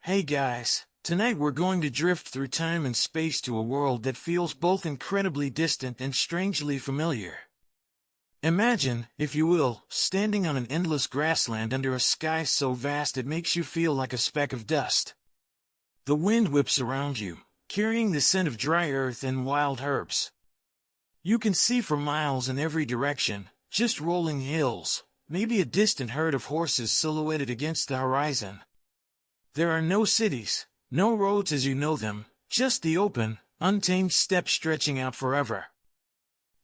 Hey guys, tonight we're going to drift through time and space to a world that feels both incredibly distant and strangely familiar. Imagine, if you will, standing on an endless grassland under a sky so vast it makes you feel like a speck of dust. The wind whips around you, carrying the scent of dry earth and wild herbs. You can see for miles in every direction, just rolling hills, maybe a distant herd of horses silhouetted against the horizon. There are no cities, no roads as you know them, just the open, untamed steppe stretching out forever.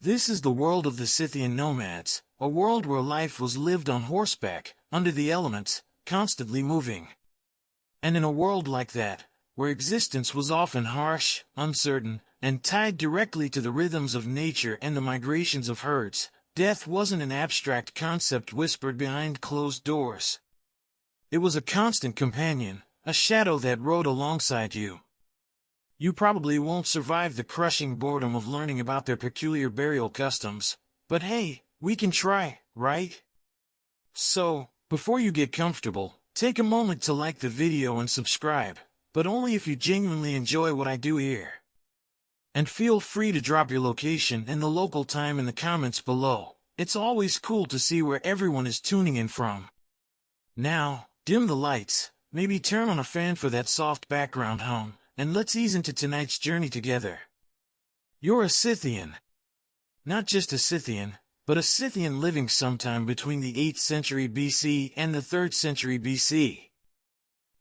This is the world of the Scythian Nomads, a world where life was lived on horseback, under the elements, constantly moving. And in a world like that, where existence was often harsh, uncertain, and tied directly to the rhythms of nature and the migrations of herds, death wasn't an abstract concept whispered behind closed doors. It was a constant companion, a shadow that rode alongside you. You probably won't survive the crushing boredom of learning about their peculiar burial customs, but hey, we can try, right? So, before you get comfortable, take a moment to like the video and subscribe, but only if you genuinely enjoy what I do here. And feel free to drop your location and the local time in the comments below. It's always cool to see where everyone is tuning in from. Now, dim the lights, maybe turn on a fan for that soft background hum, and let's ease into tonight's journey together. You're a Scythian. Not just a Scythian, but a Scythian living sometime between the 8th century BC and the 3rd century BC.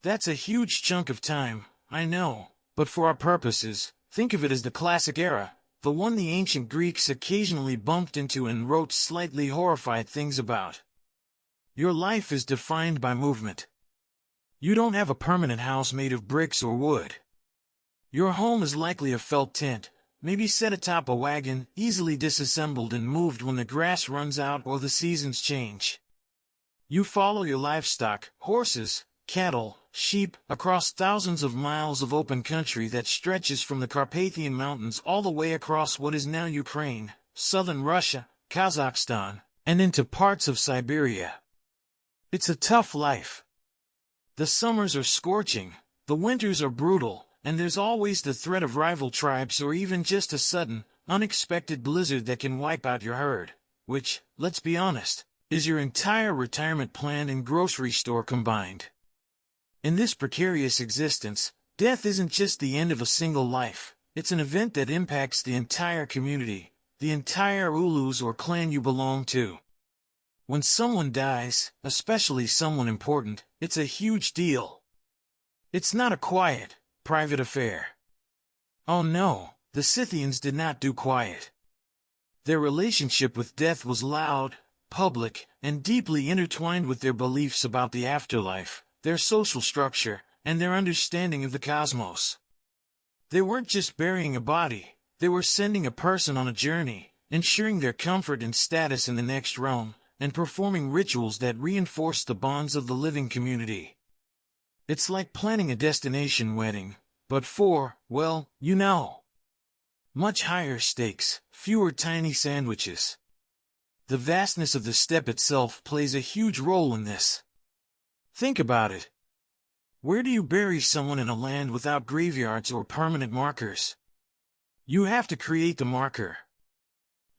That's a huge chunk of time, I know, but for our purposes, think of it as the classic era, the one the ancient Greeks occasionally bumped into and wrote slightly horrified things about. Your life is defined by movement. You don't have a permanent house made of bricks or wood. Your home is likely a felt tent, maybe set atop a wagon, easily disassembled and moved when the grass runs out or the seasons change. You follow your livestock, horses, cattle, sheep, across thousands of miles of open country that stretches from the Carpathian Mountains all the way across what is now Ukraine, southern Russia, Kazakhstan, and into parts of Siberia. It's a tough life. The summers are scorching, the winters are brutal, and there's always the threat of rival tribes or even just a sudden, unexpected blizzard that can wipe out your herd, which, let's be honest, is your entire retirement plan and grocery store combined. In this precarious existence, death isn't just the end of a single life, it's an event that impacts the entire community, the entire ulus or clan you belong to. When someone dies, especially someone important, it's a huge deal. It's not a quiet, private affair. Oh no, the Scythians did not do quiet. Their relationship with death was loud, public, and deeply intertwined with their beliefs about the afterlife, their social structure, and their understanding of the cosmos. They weren't just burying a body, they were sending a person on a journey, ensuring their comfort and status in the next realm, and performing rituals that reinforce the bonds of the living community. It's like planning a destination wedding, but for, well, you know. Much higher stakes, fewer tiny sandwiches. The vastness of the steppe itself plays a huge role in this. Think about it. Where do you bury someone in a land without graveyards or permanent markers? You have to create the marker.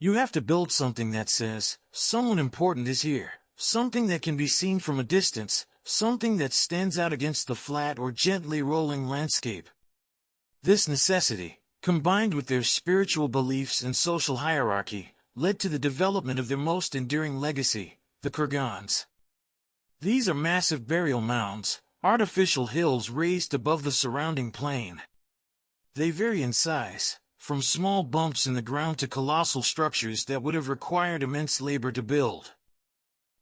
You have to build something that says, someone important is here, something that can be seen from a distance, something that stands out against the flat or gently rolling landscape. This necessity, combined with their spiritual beliefs and social hierarchy, led to the development of their most enduring legacy, the kurgans. These are massive burial mounds, artificial hills raised above the surrounding plain. They vary in size, from small bumps in the ground to colossal structures that would have required immense labor to build.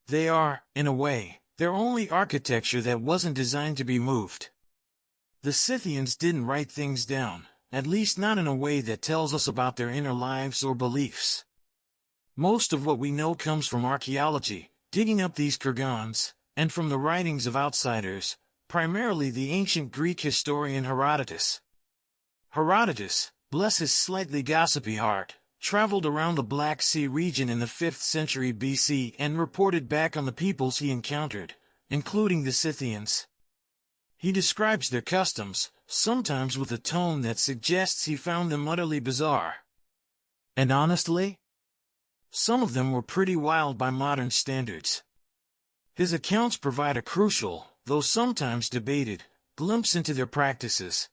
They are, in a way, their only architecture that wasn't designed to be moved. The Scythians didn't write things down, at least not in a way that tells us about their inner lives or beliefs. Most of what we know comes from archaeology, digging up these kurgans, and from the writings of outsiders, primarily the ancient Greek historian Herodotus. Herodotus, bless his slightly gossipy heart, traveled around the Black Sea region in the 5th century BC and reported back on the peoples he encountered, including the Scythians. He describes their customs, sometimes with a tone that suggests he found them utterly bizarre. And honestly, some of them were pretty wild by modern standards. His accounts provide a crucial, though sometimes debated, glimpse into their practices.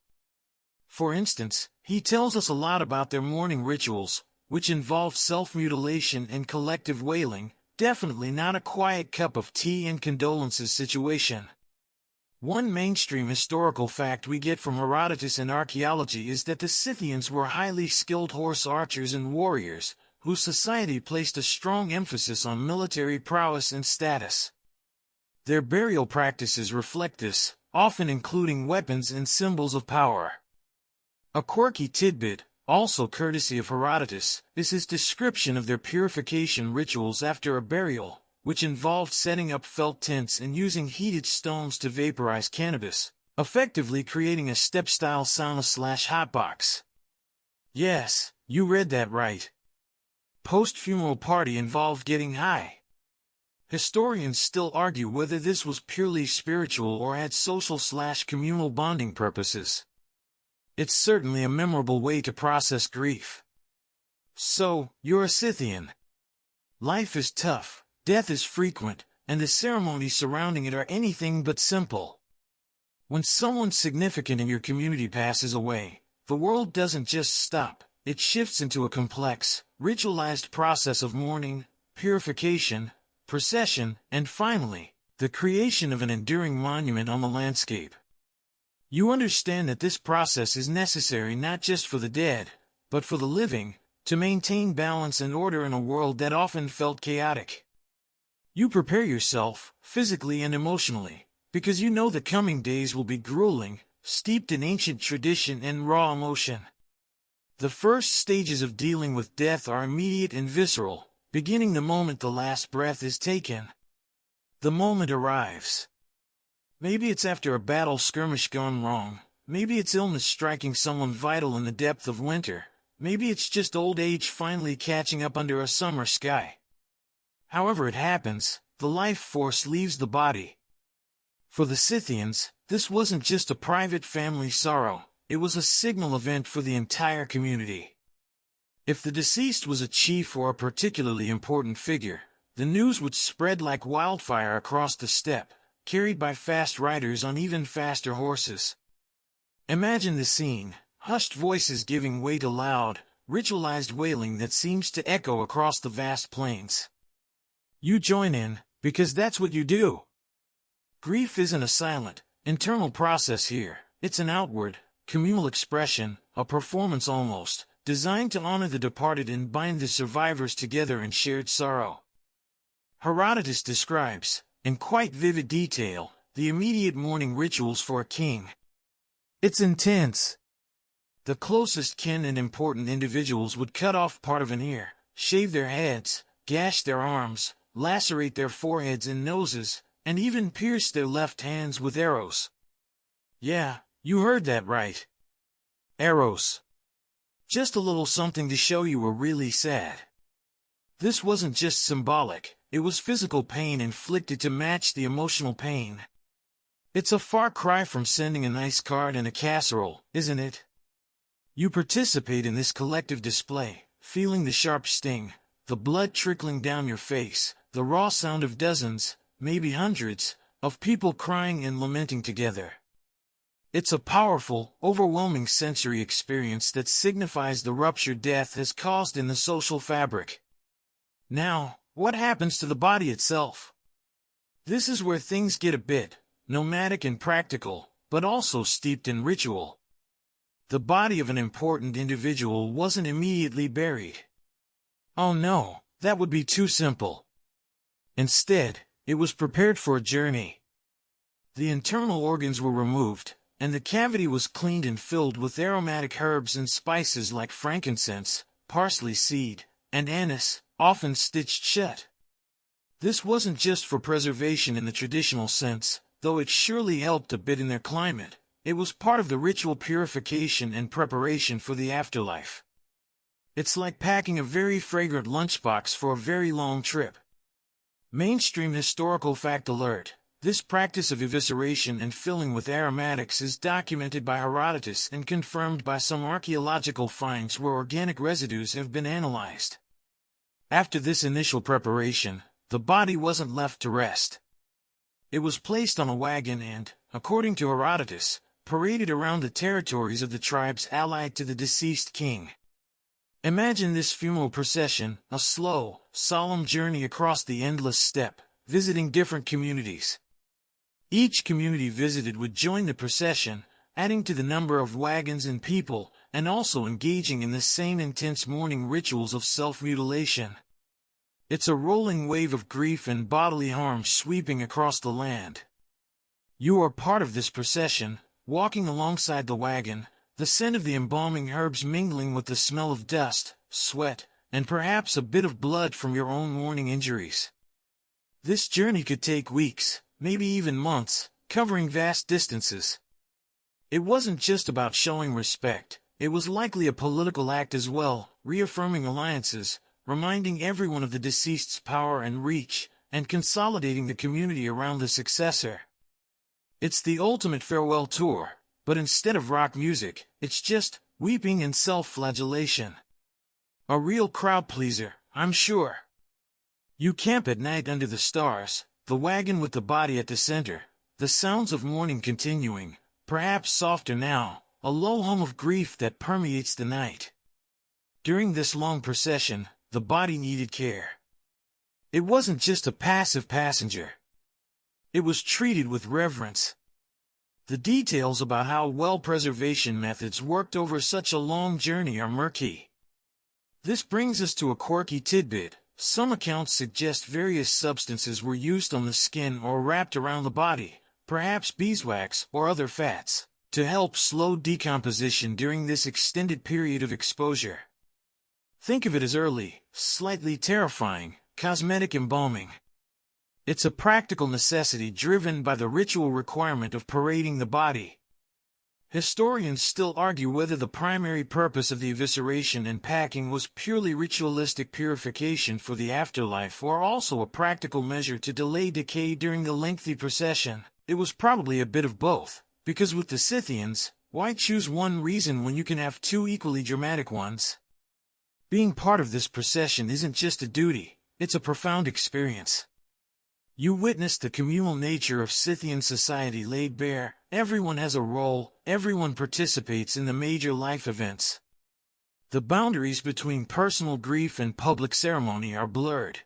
For instance, he tells us a lot about their mourning rituals, which involve self-mutilation and collective wailing, definitely not a quiet cup of tea and condolences situation. One mainstream historical fact we get from Herodotus and archaeology is that the Scythians were highly skilled horse archers and warriors, whose society placed a strong emphasis on military prowess and status. Their burial practices reflect this, often including weapons and symbols of power. A quirky tidbit, also courtesy of Herodotus, is his description of their purification rituals after a burial, which involved setting up felt tents and using heated stones to vaporize cannabis, effectively creating a step-style sauna/hotbox. Yes, you read that right. Post-funeral party involved getting high. Historians still argue whether this was purely spiritual or had social/communal bonding purposes. It's certainly a memorable way to process grief. So, you're a Scythian. Life is tough, death is frequent, and the ceremonies surrounding it are anything but simple. When someone significant in your community passes away, the world doesn't just stop, it shifts into a complex, ritualized process of mourning, purification, procession, and finally, the creation of an enduring monument on the landscape. You understand that this process is necessary not just for the dead, but for the living, to maintain balance and order in a world that often felt chaotic. You prepare yourself, physically and emotionally, because you know the coming days will be grueling, steeped in ancient tradition and raw emotion. The first stages of dealing with death are immediate and visceral, beginning the moment the last breath is taken. The moment arrives. Maybe it's after a battle skirmish gone wrong, maybe it's illness striking someone vital in the depth of winter, maybe it's just old age finally catching up under a summer sky. However it happens, the life force leaves the body. For the Scythians, this wasn't just a private family sorrow, it was a signal event for the entire community. If the deceased was a chief or a particularly important figure, the news would spread like wildfire across the steppe, carried by fast riders on even faster horses. Imagine the scene, hushed voices giving way to loud, ritualized wailing that seems to echo across the vast plains. You join in, because that's what you do. Grief isn't a silent, internal process here, it's an outward, communal expression, a performance almost, designed to honor the departed and bind the survivors together in shared sorrow. Herodotus describes, in quite vivid detail, the immediate mourning rituals for a king. It's intense. The closest kin and important individuals would cut off part of an ear, shave their heads, gash their arms, lacerate their foreheads and noses, and even pierce their left hands with arrows. Yeah, you heard that right. Arrows. Just a little something to show you were really sad. This wasn't just symbolic, it was physical pain inflicted to match the emotional pain. It's a far cry from sending a nice card and a casserole, isn't it? You participate in this collective display, feeling the sharp sting, the blood trickling down your face, the raw sound of dozens, maybe hundreds, of people crying and lamenting together. It's a powerful, overwhelming sensory experience that signifies the rupture death has caused in the social fabric. Now, what happens to the body itself? This is where things get a bit nomadic and practical, but also steeped in ritual. The body of an important individual wasn't immediately buried. Oh no, that would be too simple. Instead, it was prepared for a journey. The internal organs were removed, and the cavity was cleaned and filled with aromatic herbs and spices like frankincense, parsley seed, and anise, often stitched shut. This wasn't just for preservation in the traditional sense, though it surely helped a bit in their climate. It was part of the ritual purification and preparation for the afterlife. It's like packing a very fragrant lunchbox for a very long trip. Mainstream historical fact alert. This practice of evisceration and filling with aromatics is documented by Herodotus and confirmed by some archaeological finds where organic residues have been analyzed. After this initial preparation, the body wasn't left to rest. It was placed on a wagon and, according to Herodotus, paraded around the territories of the tribes allied to the deceased king. Imagine this funeral procession, a slow, solemn journey across the endless steppe, visiting different communities. Each community visited would join the procession, adding to the number of wagons and people, and also engaging in the same intense mourning rituals of self-mutilation. It's a rolling wave of grief and bodily harm sweeping across the land. You are part of this procession, walking alongside the wagon, the scent of the embalming herbs mingling with the smell of dust, sweat, and perhaps a bit of blood from your own mourning injuries. This journey could take weeks, maybe even months, covering vast distances. It wasn't just about showing respect, it was likely a political act as well, reaffirming alliances, reminding everyone of the deceased's power and reach, and consolidating the community around the successor. It's the ultimate farewell tour, but instead of rock music, it's just weeping and self-flagellation. A real crowd pleaser, I'm sure. You camp at night under the stars, the wagon with the body at the center, the sounds of mourning continuing, perhaps softer now, a low hum of grief that permeates the night. During this long procession, the body needed care. It wasn't just a passive passenger. It was treated with reverence. The details about how well-preservation methods worked over such a long journey are murky. This brings us to a quirky tidbit. Some accounts suggest various substances were used on the skin or wrapped around the body, perhaps beeswax or other fats, to help slow decomposition during this extended period of exposure. Think of it as early, slightly terrifying, cosmetic embalming. It's a practical necessity driven by the ritual requirement of parading the body. Historians still argue whether the primary purpose of the evisceration and packing was purely ritualistic purification for the afterlife or also a practical measure to delay decay during the lengthy procession. It was probably a bit of both, because with the Scythians, why choose one reason when you can have two equally dramatic ones? Being part of this procession isn't just a duty, it's a profound experience. You witness the communal nature of Scythian society laid bare. Everyone has a role, everyone participates in the major life events. The boundaries between personal grief and public ceremony are blurred.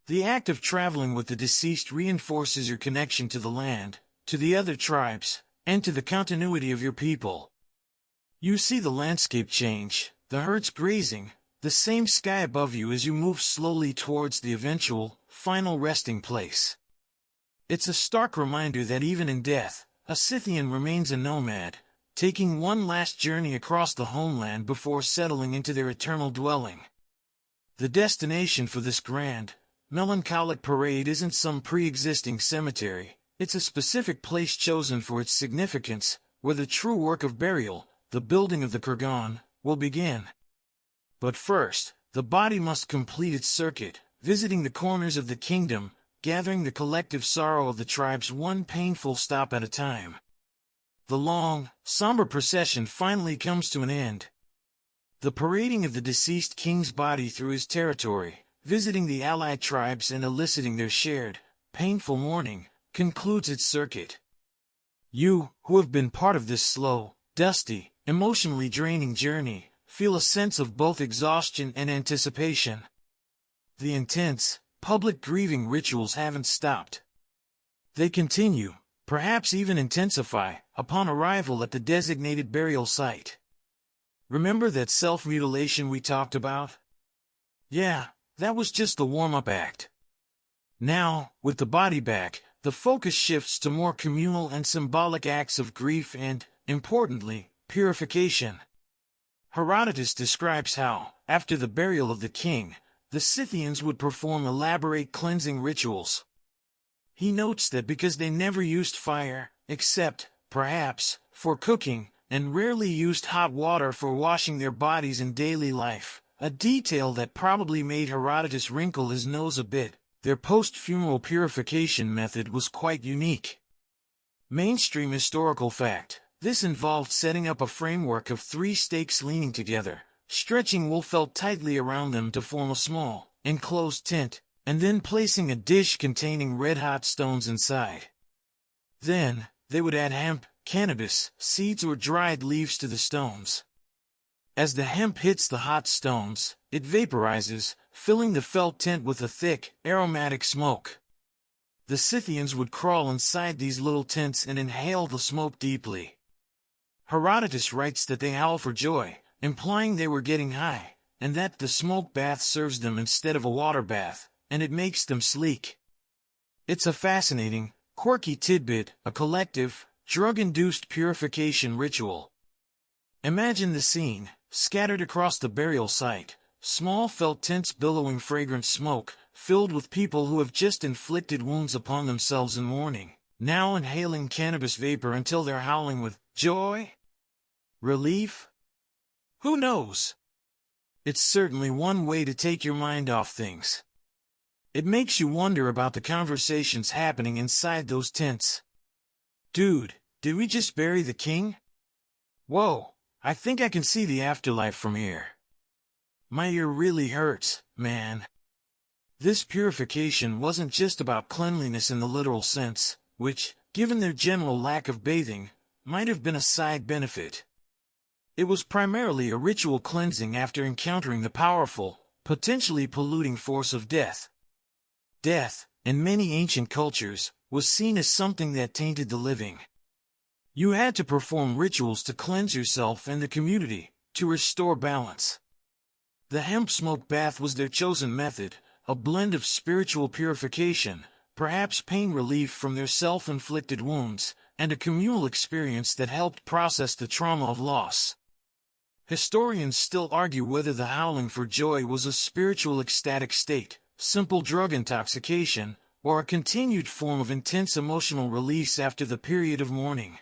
The act of traveling with the deceased reinforces your connection to the land, to the other tribes, and to the continuity of your people. You see the landscape change, the herds grazing, the same sky above you as you move slowly towards the eventual, final resting place. It's a stark reminder that even in death, a Scythian remains a nomad, taking one last journey across the homeland before settling into their eternal dwelling. The destination for this grand, melancholic parade isn't some pre-existing cemetery, it's a specific place chosen for its significance, where the true work of burial, the building of the kurgan, will begin. But first, the body must complete its circuit, visiting the corners of the kingdom, gathering the collective sorrow of the tribes one painful stop at a time. The long, somber procession finally comes to an end. The parading of the deceased king's body through his territory, visiting the allied tribes and eliciting their shared, painful mourning, concludes its circuit. You, who have been part of this slow, dusty, emotionally draining journey, feel a sense of both exhaustion and anticipation. The intense, public grieving rituals haven't stopped. They continue, perhaps even intensify, upon arrival at the designated burial site. Remember that self-mutilation we talked about? Yeah, that was just the warm-up act. Now, with the body back, the focus shifts to more communal and symbolic acts of grief and, importantly, purification. Herodotus describes how, after the burial of the king, the Scythians would perform elaborate cleansing rituals. He notes that because they never used fire, except, perhaps, for cooking, and rarely used hot water for washing their bodies in daily life, a detail that probably made Herodotus wrinkle his nose a bit, Their post-funeral purification method was quite unique. Mainstream historical fact: this involved setting up a framework of 3 stakes leaning together, stretching wool felt tightly around them to form a small, enclosed tent, and then placing a dish containing red-hot stones inside. Then, they would add hemp, cannabis, seeds or dried leaves to the stones. As the hemp hits the hot stones, it vaporizes, filling the felt tent with a thick, aromatic smoke. The Scythians would crawl inside these little tents and inhale the smoke deeply. Herodotus writes that they howl for joy, implying they were getting high, and that the smoke bath serves them instead of a water bath, and it makes them sleek. It's a fascinating, quirky tidbit, a collective, drug-induced purification ritual. Imagine the scene: scattered across the burial site, small felt tents billowing fragrant smoke, filled with people who have just inflicted wounds upon themselves in mourning, now inhaling cannabis vapor until they're howling with joy? Relief? Who knows? It's certainly one way to take your mind off things. It makes you wonder about the conversations happening inside those tents. Dude, did we just bury the king? Whoa, I think I can see the afterlife from here. My ear really hurts, man. This purification wasn't just about cleanliness in the literal sense, which, given their general lack of bathing, might have been a side benefit. It was primarily a ritual cleansing after encountering the powerful, potentially polluting force of death. Death, in many ancient cultures, was seen as something that tainted the living. You had to perform rituals to cleanse yourself and the community, to restore balance. The hemp smoke bath was their chosen method, a blend of spiritual purification, perhaps pain relief from their self-inflicted wounds, and a communal experience that helped process the trauma of loss. Historians still argue whether the howling for joy was a spiritual ecstatic state, simple drug intoxication, or a continued form of intense emotional release after the period of mourning.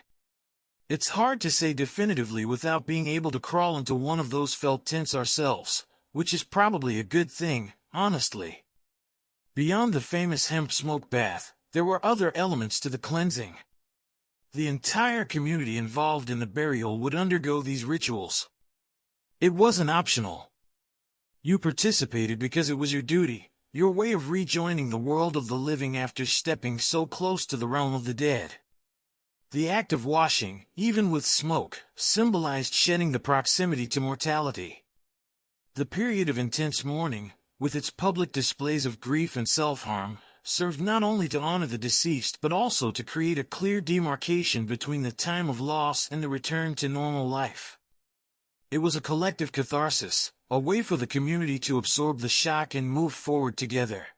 It's hard to say definitively without being able to crawl into one of those felt tents ourselves, which is probably a good thing, honestly. Beyond the famous hemp smoke bath, there were other elements to the cleansing. The entire community involved in the burial would undergo these rituals. It wasn't optional. You participated because it was your duty, your way of rejoining the world of the living after stepping so close to the realm of the dead. The act of washing, even with smoke, symbolized shedding the proximity to mortality. The period of intense mourning, with its public displays of grief and self-harm, served not only to honor the deceased but also to create a clear demarcation between the time of loss and the return to normal life. It was a collective catharsis, a way for the community to absorb the shock and move forward together.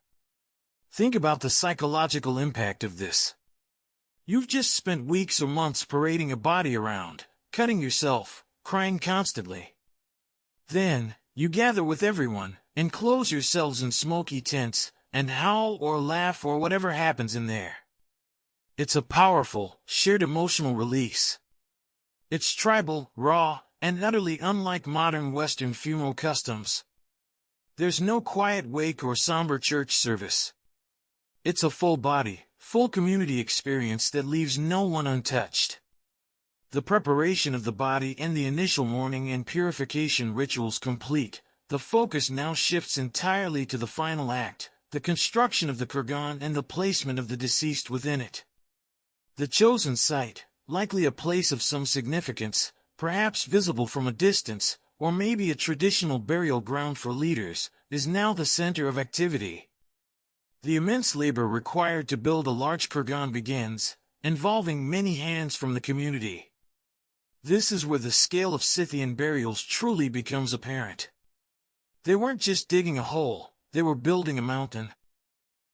Think about the psychological impact of this. You've just spent weeks or months parading a body around, cutting yourself, crying constantly. Then, you gather with everyone, enclose yourselves in smoky tents, and howl or laugh or whatever happens in there. It's a powerful, shared emotional release. It's tribal, raw, and utterly unlike modern Western funeral customs. There's no quiet wake or somber church service. It's a full-body, full community experience that leaves no one untouched. The preparation of the body and the initial mourning and purification rituals complete, the focus now shifts entirely to the final act, the construction of the kurgan and the placement of the deceased within it. The chosen site, likely a place of some significance, perhaps visible from a distance, or maybe a traditional burial ground for leaders, is now the center of activity. The immense labor required to build a large kurgan begins, involving many hands from the community. This is where the scale of Scythian burials truly becomes apparent. They weren't just digging a hole, they were building a mountain.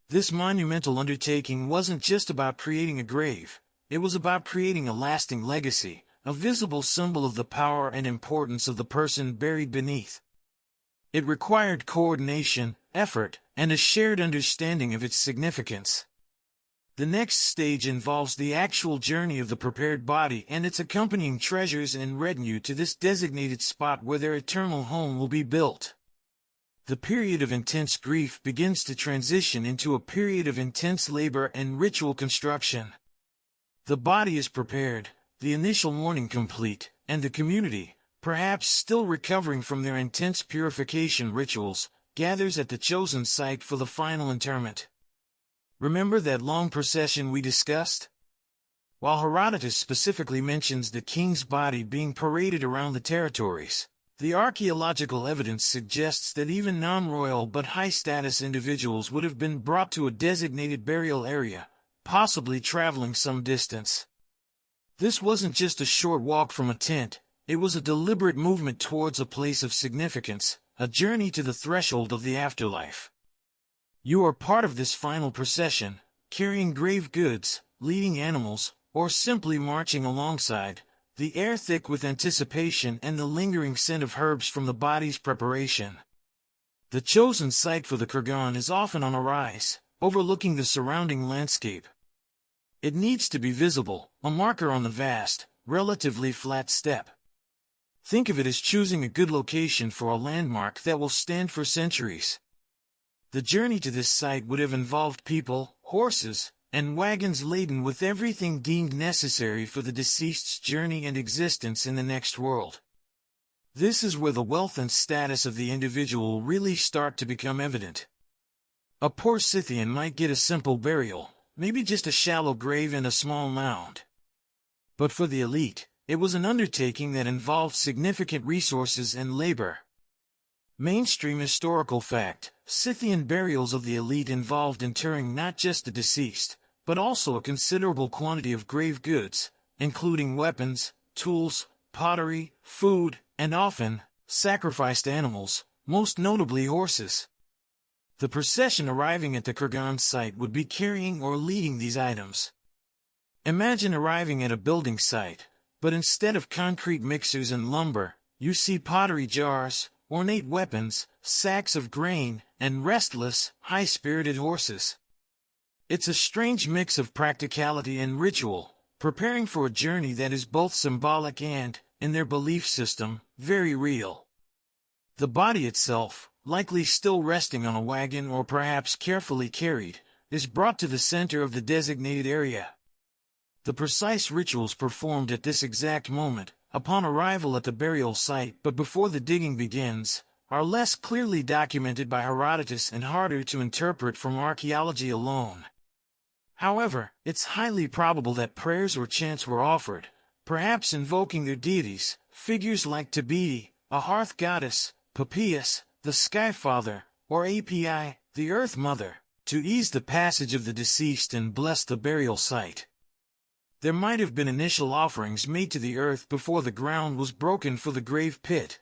This monumental undertaking wasn't just about creating a grave, it was about creating a lasting legacy, a visible symbol of the power and importance of the person buried beneath. It required coordination, effort, and a shared understanding of its significance. The next stage involves the actual journey of the prepared body and its accompanying treasures and retinue to this designated spot where their eternal home will be built. The period of intense grief begins to transition into a period of intense labor and ritual construction. The body is prepared, the initial mourning complete, and the community, perhaps still recovering from their intense purification rituals, gathers at the chosen site for the final interment. Remember that long procession we discussed? While Herodotus specifically mentions the king's body being paraded around the territories, the archaeological evidence suggests that even non-royal but high-status individuals would have been brought to a designated burial area, possibly traveling some distance. This wasn't just a short walk from a tent, it was a deliberate movement towards a place of significance, a journey to the threshold of the afterlife. You are part of this final procession, carrying grave goods, leading animals, or simply marching alongside, the air thick with anticipation and the lingering scent of herbs from the body's preparation. The chosen site for the kurgan is often on a rise, overlooking the surrounding landscape. It needs to be visible, a marker on the vast, relatively flat steppe. Think of it as choosing a good location for a landmark that will stand for centuries. The journey to this site would have involved people, horses, and wagons laden with everything deemed necessary for the deceased's journey and existence in the next world. This is where the wealth and status of the individual really start to become evident. A poor Scythian might get a simple burial, maybe just a shallow grave and a small mound. But for the elite, it was an undertaking that involved significant resources and labor. Mainstream historical fact: Scythian burials of the elite involved interring not just the deceased, but also a considerable quantity of grave goods, including weapons, tools, pottery, food, and often, sacrificed animals, most notably horses. The procession arriving at the kurgan site would be carrying or leading these items. Imagine arriving at a building site, but instead of concrete mixers and lumber, you see pottery jars, ornate weapons, sacks of grain, and restless, high-spirited horses. It's a strange mix of practicality and ritual, preparing for a journey that is both symbolic and, in their belief system, very real. The body itself, likely still resting on a wagon or perhaps carefully carried, is brought to the center of the designated area. The precise rituals performed at this exact moment, upon arrival at the burial site but before the digging begins, are less clearly documented by Herodotus and harder to interpret from archaeology alone. However, it's highly probable that prayers or chants were offered, perhaps invoking their deities, figures like Tabidi, a hearth goddess, Papias, the Sky Father, or Api, the Earth Mother, to ease the passage of the deceased and bless the burial site. There might have been initial offerings made to the earth before the ground was broken for the grave pit.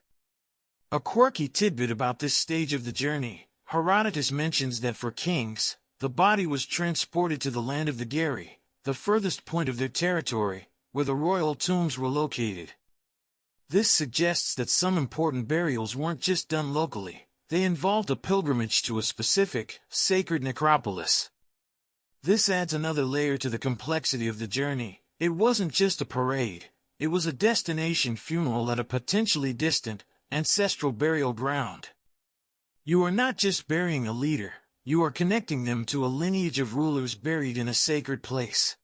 A quirky tidbit about this stage of the journey: Herodotus mentions that for kings, the body was transported to the land of the Geri, the furthest point of their territory, where the royal tombs were located. This suggests that some important burials weren't just done locally, they involved a pilgrimage to a specific, sacred necropolis. This adds another layer to the complexity of the journey. It wasn't just a parade, it was a destination funeral at a potentially distant, ancestral burial ground. You are not just burying a leader, you are connecting them to a lineage of rulers buried in a sacred place.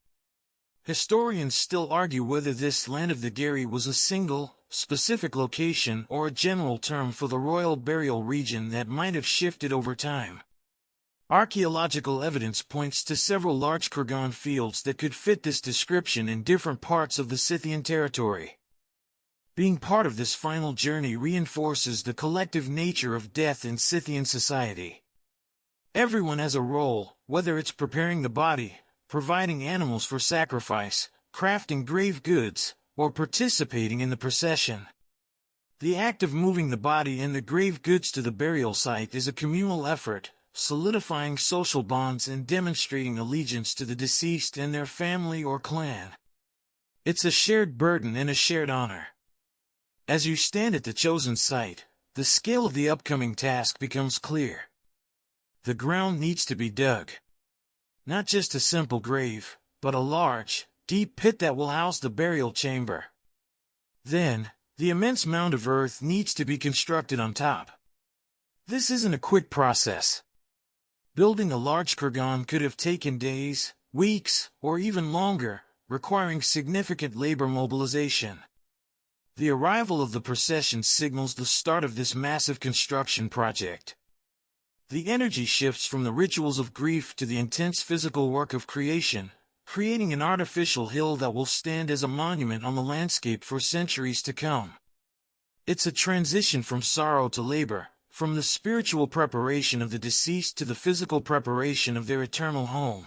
Historians still argue whether this land of the Geri was a single, specific location or a general term for the royal burial region that might have shifted over time. Archaeological evidence points to several large kurgan fields that could fit this description in different parts of the Scythian territory. Being part of this final journey reinforces the collective nature of death in Scythian society. Everyone has a role, whether it's preparing the body, providing animals for sacrifice, crafting grave goods, or participating in the procession. The act of moving the body and the grave goods to the burial site is a communal effort, solidifying social bonds and demonstrating allegiance to the deceased and their family or clan. It's a shared burden and a shared honor. As you stand at the chosen site, the scale of the upcoming task becomes clear. The ground needs to be dug. Not just a simple grave, but a large, deep pit that will house the burial chamber. Then, the immense mound of earth needs to be constructed on top. This isn't a quick process. Building a large kurgan could have taken days, weeks, or even longer, requiring significant labor mobilization. The arrival of the procession signals the start of this massive construction project. The energy shifts from the rituals of grief to the intense physical work of creation, creating an artificial hill that will stand as a monument on the landscape for centuries to come. It's a transition from sorrow to labor, from the spiritual preparation of the deceased to the physical preparation of their eternal home.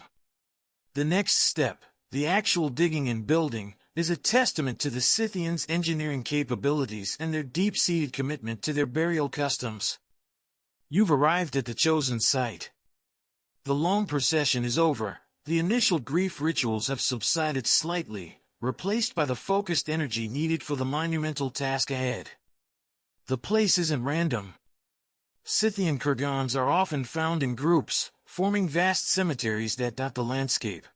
The next step, the actual digging and building, is a testament to the Scythians' engineering capabilities and their deep-seated commitment to their burial customs. You've arrived at the chosen site. The long procession is over. The initial grief rituals have subsided slightly, replaced by the focused energy needed for the monumental task ahead. The place isn't random. Scythian kurgans are often found in groups, forming vast cemeteries that dot the landscape.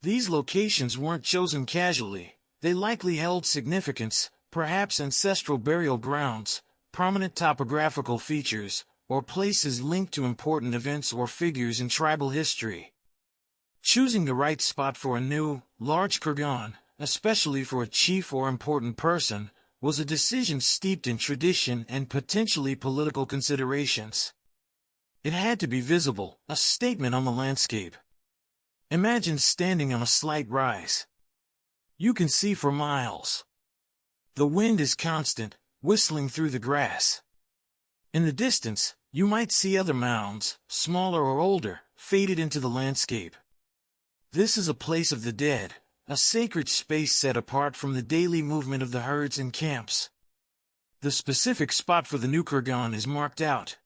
These locations weren't chosen casually. They likely held significance, perhaps ancestral burial grounds, prominent topographical features, or places linked to important events or figures in tribal history. Choosing the right spot for a new, large kurgan, especially for a chief or important person, was a decision steeped in tradition and potentially political considerations. It had to be visible, a statement on the landscape. Imagine standing on a slight rise. You can see for miles. The wind is constant, whistling through the grass. In the distance, you might see other mounds, smaller or older, faded into the landscape. This is a place of the dead, a sacred space set apart from the daily movement of the herds and camps. The specific spot for the new kurgan is marked out.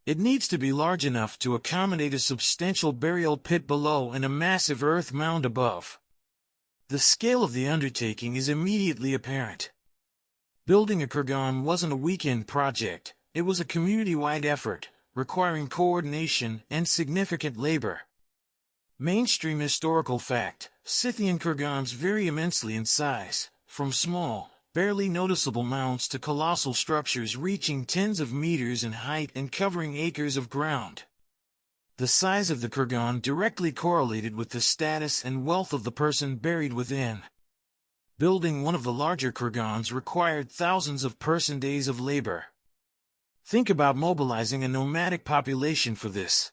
It needs to be large enough to accommodate a substantial burial pit below and a massive earth mound above. The scale of the undertaking is immediately apparent. Building a kurgan wasn't a weekend project, it was a community-wide effort, requiring coordination and significant labor. Mainstream historical fact: Scythian kurgans vary immensely in size, from small, barely noticeable mounds to colossal structures reaching tens of meters in height and covering acres of ground. The size of the kurgan directly correlated with the status and wealth of the person buried within. Building one of the larger kurgans required thousands of person-days of labor. Think about mobilizing a nomadic population for this.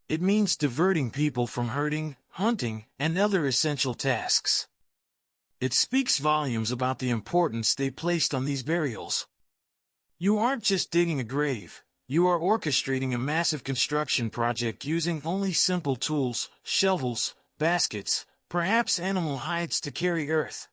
It means diverting people from herding, hunting, and other essential tasks. It speaks volumes about the importance they placed on these burials. You aren't just digging a grave, you are orchestrating a massive construction project using only simple tools, shovels, baskets, perhaps animal hides to carry earth.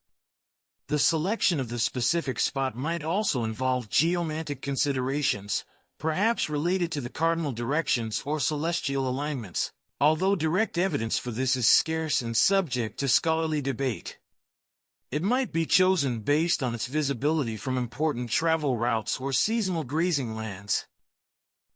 The selection of the specific spot might also involve geomantic considerations, perhaps related to the cardinal directions or celestial alignments, although direct evidence for this is scarce and subject to scholarly debate. It might be chosen based on its visibility from important travel routes or seasonal grazing lands.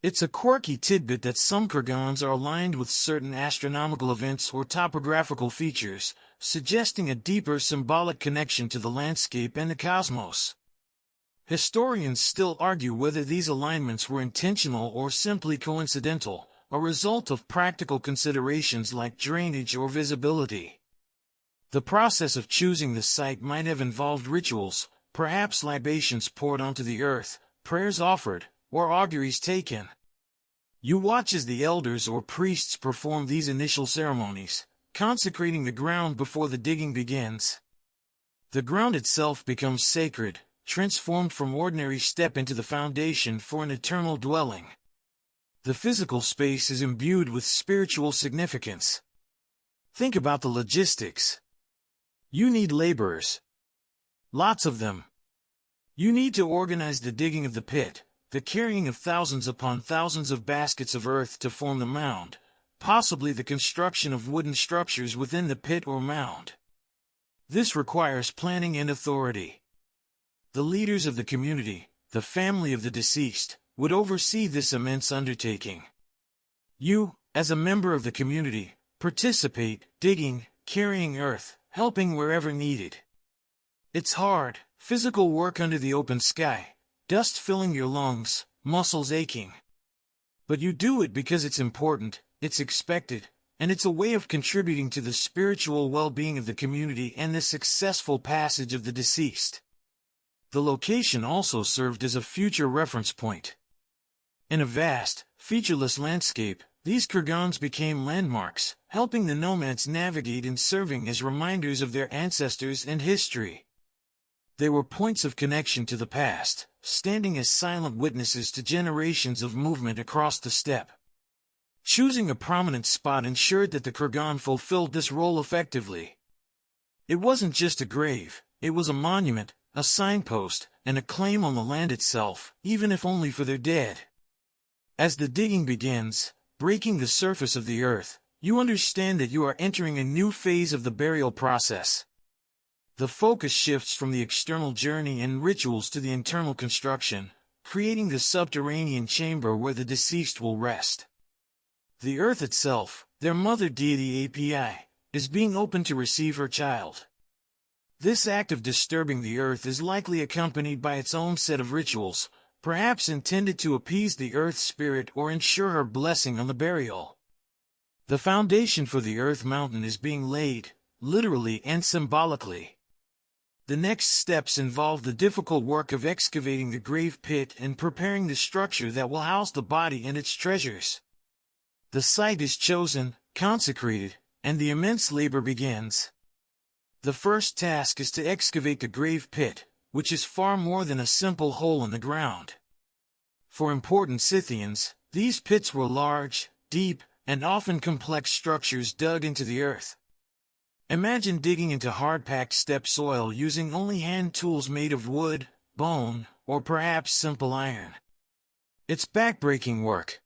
It's a quirky tidbit that some kurgans are aligned with certain astronomical events or topographical features, suggesting a deeper symbolic connection to the landscape and the cosmos. Historians still argue whether these alignments were intentional or simply coincidental, a result of practical considerations like drainage or visibility. The process of choosing the site might have involved rituals, perhaps libations poured onto the earth, prayers offered, or auguries taken. You watch as the elders or priests perform these initial ceremonies, consecrating the ground before the digging begins. The ground itself becomes sacred, transformed from ordinary step into the foundation for an eternal dwelling. The physical space is imbued with spiritual significance. Think about the logistics. You need laborers. Lots of them. You need to organize the digging of the pit, the carrying of thousands upon thousands of baskets of earth to form the mound, possibly the construction of wooden structures within the pit or mound. This requires planning and authority. The leaders of the community, the family of the deceased, would oversee this immense undertaking. You, as a member of the community, participate, digging, carrying earth, helping wherever needed. It's hard, physical work under the open sky, dust filling your lungs, muscles aching. But you do it because it's important, it's expected, and it's a way of contributing to the spiritual well-being of the community and the successful passage of the deceased. The location also served as a future reference point. In a vast, featureless landscape, these kurgans became landmarks, helping the nomads navigate and serving as reminders of their ancestors and history. They were points of connection to the past, standing as silent witnesses to generations of movement across the steppe. Choosing a prominent spot ensured that the kurgan fulfilled this role effectively. It wasn't just a grave, it was a monument, a signpost, and a claim on the land itself, even if only for their dead. As the digging begins, breaking the surface of the earth, you understand that you are entering a new phase of the burial process. The focus shifts from the external journey and rituals to the internal construction, creating the subterranean chamber where the deceased will rest. The earth itself, their mother deity API, is being opened to receive her child. This act of disturbing the earth is likely accompanied by its own set of rituals, perhaps intended to appease the earth spirit or ensure her blessing on the burial. The foundation for the earth mountain is being laid, literally and symbolically. The next steps involve the difficult work of excavating the grave pit and preparing the structure that will house the body and its treasures. The site is chosen, consecrated, and the immense labor begins. The first task is to excavate the grave pit, which is far more than a simple hole in the ground. For important Scythians, these pits were large, deep, and often complex structures dug into the earth. Imagine digging into hard-packed steppe soil using only hand tools made of wood, bone, or perhaps simple iron. It's backbreaking work.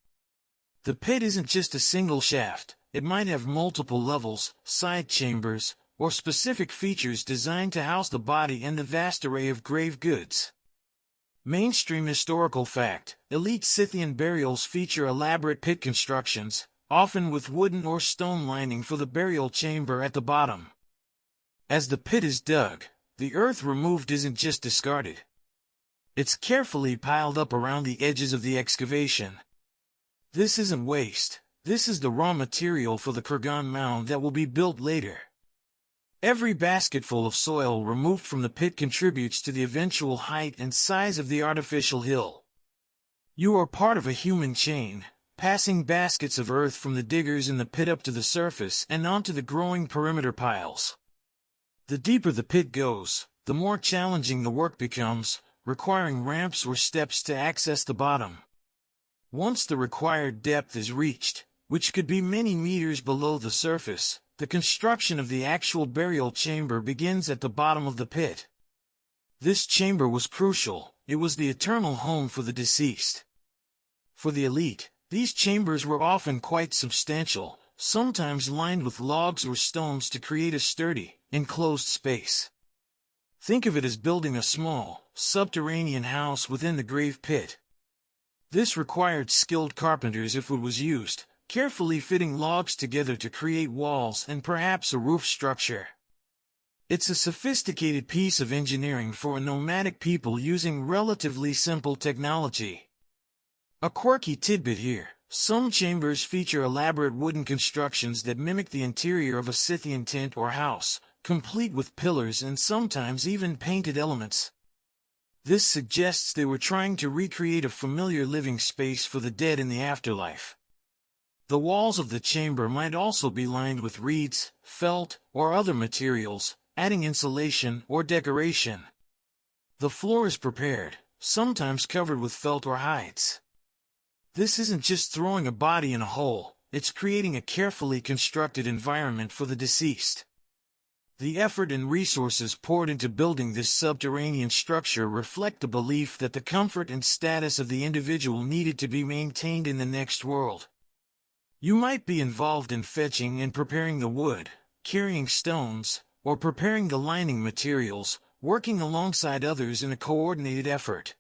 The pit isn't just a single shaft, it might have multiple levels, side chambers, or specific features designed to house the body and the vast array of grave goods. Mainstream historical fact: elite Scythian burials feature elaborate pit constructions, often with wooden or stone lining for the burial chamber at the bottom. As the pit is dug, the earth removed isn't just discarded. It's carefully piled up around the edges of the excavation. This isn't waste, this is the raw material for the kurgan mound that will be built later. Every basketful of soil removed from the pit contributes to the eventual height and size of the artificial hill. You are part of a human chain, passing baskets of earth from the diggers in the pit up to the surface and onto the growing perimeter piles. The deeper the pit goes, the more challenging the work becomes, requiring ramps or steps to access the bottom. Once the required depth is reached, which could be many meters below the surface, the construction of the actual burial chamber begins at the bottom of the pit. This chamber was crucial, it was the eternal home for the deceased. For the elite, these chambers were often quite substantial, sometimes lined with logs or stones to create a sturdy, enclosed space. Think of it as building a small, subterranean house within the grave pit. This required skilled carpenters if wood was used, carefully fitting logs together to create walls and perhaps a roof structure. It's a sophisticated piece of engineering for a nomadic people using relatively simple technology. A quirky tidbit here: some chambers feature elaborate wooden constructions that mimic the interior of a Scythian tent or house, complete with pillars and sometimes even painted elements. This suggests they were trying to recreate a familiar living space for the dead in the afterlife. The walls of the chamber might also be lined with reeds, felt, or other materials, adding insulation or decoration. The floor is prepared, sometimes covered with felt or hides. This isn't just throwing a body in a hole, it's creating a carefully constructed environment for the deceased. The effort and resources poured into building this subterranean structure reflect the belief that the comfort and status of the individual needed to be maintained in the next world. You might be involved in fetching and preparing the wood, carrying stones, or preparing the lining materials, working alongside others in a coordinated effort.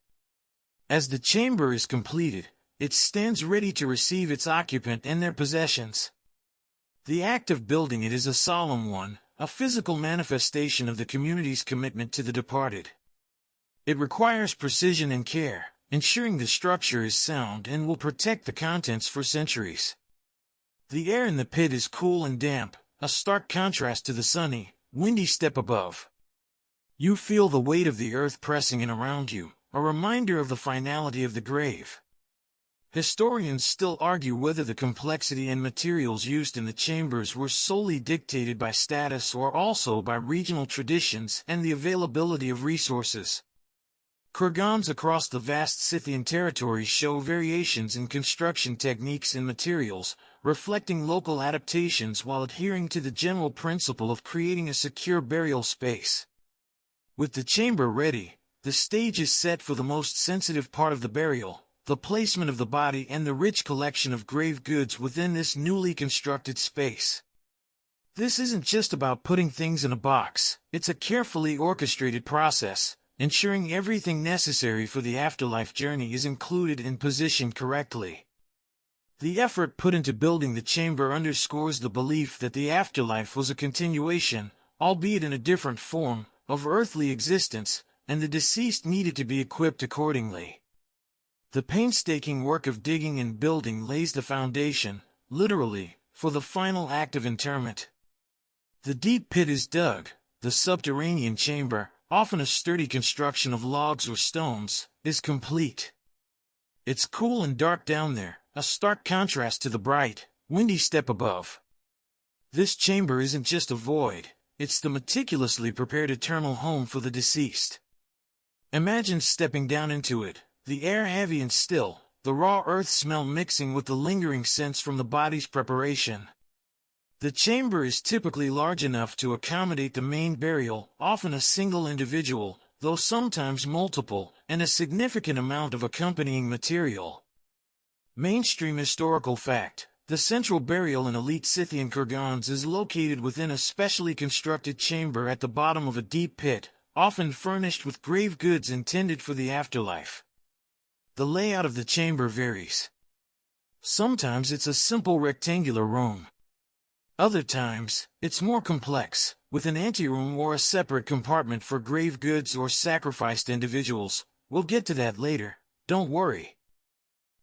As the chamber is completed, it stands ready to receive its occupant and their possessions. The act of building it is a solemn one, a physical manifestation of the community's commitment to the departed. It requires precision and care, ensuring the structure is sound and will protect the contents for centuries. The air in the pit is cool and damp, a stark contrast to the sunny, windy step above. You feel the weight of the earth pressing in around you, a reminder of the finality of the grave. Historians still argue whether the complexity and materials used in the chambers were solely dictated by status or also by regional traditions and the availability of resources. Kurgans across the vast Scythian territory show variations in construction techniques and materials, reflecting local adaptations while adhering to the general principle of creating a secure burial space. With the chamber ready, the stage is set for the most sensitive part of the burial, the placement of the body and the rich collection of grave goods within this newly constructed space. This isn't just about putting things in a box, it's a carefully orchestrated process, ensuring everything necessary for the afterlife journey is included and positioned correctly. The effort put into building the chamber underscores the belief that the afterlife was a continuation, albeit in a different form, of earthly existence, and the deceased needed to be equipped accordingly. The painstaking work of digging and building lays the foundation, literally, for the final act of interment. The deep pit is dug, the subterranean chamber, often a sturdy construction of logs or stones, is complete. It's cool and dark down there, a stark contrast to the bright, windy step above. This chamber isn't just a void, it's the meticulously prepared eternal home for the deceased. Imagine stepping down into it, the air heavy and still, the raw earth smell mixing with the lingering scents from the body's preparation. The chamber is typically large enough to accommodate the main burial, often a single individual, though sometimes multiple, and a significant amount of accompanying material. Mainstream historical fact: the central burial in elite Scythian kurgans is located within a specially constructed chamber at the bottom of a deep pit, often furnished with grave goods intended for the afterlife. The layout of the chamber varies. Sometimes it's a simple rectangular room. Other times, it's more complex, with an anteroom or a separate compartment for grave goods or sacrificed individuals. We'll get to that later, don't worry.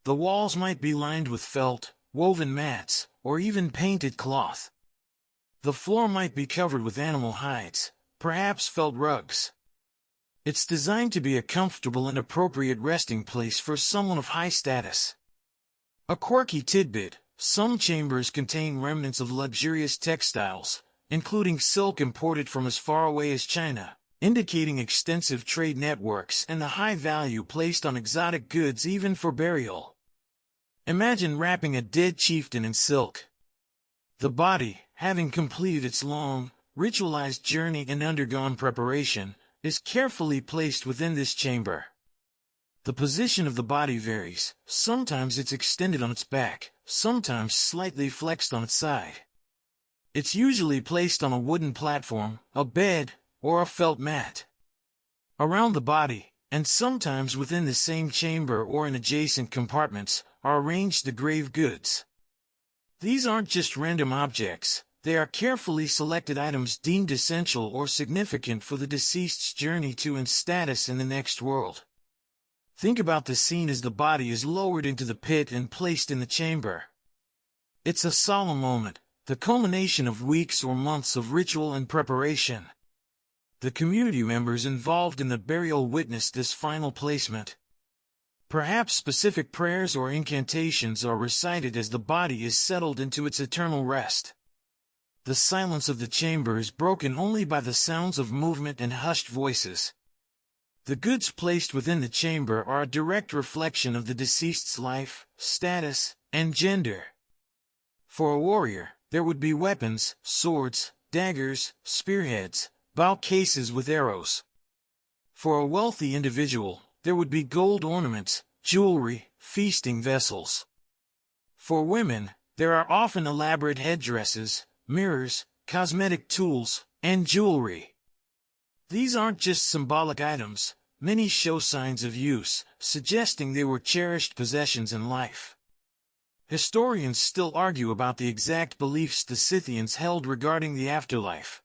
The walls might be lined with felt, woven mats, or even painted cloth. The floor might be covered with animal hides, perhaps felt rugs. It's designed to be a comfortable and appropriate resting place for someone of high status. A quirky tidbit: some chambers contain remnants of luxurious textiles, including silk imported from as far away as China, indicating extensive trade networks and the high value placed on exotic goods even for burial. Imagine wrapping a dead chieftain in silk. The body, having completed its long, ritualized journey and undergone preparation, is carefully placed within this chamber. The position of the body varies. Sometimes it's extended on its back, sometimes slightly flexed on its side. It's usually placed on a wooden platform, a bed, or a felt mat. Around the body, and sometimes within the same chamber or in adjacent compartments, are arranged the grave goods. These aren't just random objects. They are carefully selected items deemed essential or significant for the deceased's journey to and status in the next world. Think about the scene as the body is lowered into the pit and placed in the chamber. It's a solemn moment, the culmination of weeks or months of ritual and preparation. The community members involved in the burial witness this final placement. Perhaps specific prayers or incantations are recited as the body is settled into its eternal rest. The silence of the chamber is broken only by the sounds of movement and hushed voices. The goods placed within the chamber are a direct reflection of the deceased's life, status, and gender. For a warrior, there would be weapons, swords, daggers, spearheads, bow cases with arrows. For a wealthy individual, there would be gold ornaments, jewelry, feasting vessels. For women, there are often elaborate headdresses, mirrors, cosmetic tools, and jewelry. These aren't just symbolic items, many show signs of use, suggesting they were cherished possessions in life. Historians still argue about the exact beliefs the Scythians held regarding the afterlife.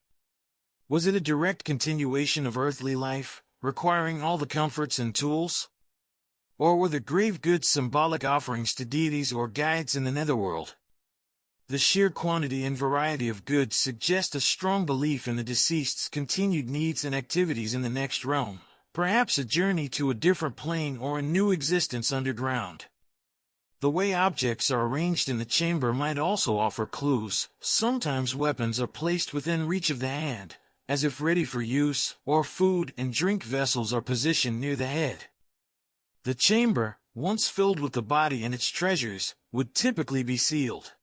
Was it a direct continuation of earthly life, requiring all the comforts and tools? Or were the grave goods symbolic offerings to deities or guides in the netherworld? The sheer quantity and variety of goods suggest a strong belief in the deceased's continued needs and activities in the next realm, perhaps a journey to a different plane or a new existence underground. The way objects are arranged in the chamber might also offer clues. Sometimes weapons are placed within reach of the hand, as if ready for use, or food and drink vessels are positioned near the head. The chamber, once filled with the body and its treasures, would typically be sealed.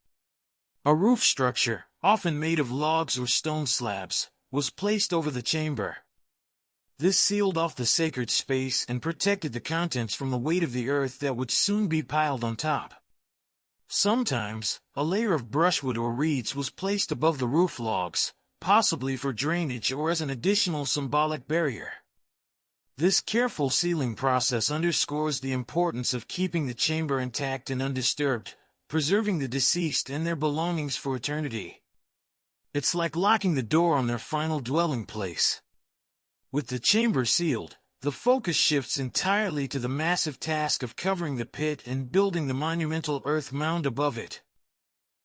A roof structure, often made of logs or stone slabs, was placed over the chamber. This sealed off the sacred space and protected the contents from the weight of the earth that would soon be piled on top. Sometimes, a layer of brushwood or reeds was placed above the roof logs, possibly for drainage or as an additional symbolic barrier. This careful sealing process underscores the importance of keeping the chamber intact and undisturbed, preserving the deceased and their belongings for eternity. It's like locking the door on their final dwelling place. With the chamber sealed, the focus shifts entirely to the massive task of covering the pit and building the monumental earth mound above it.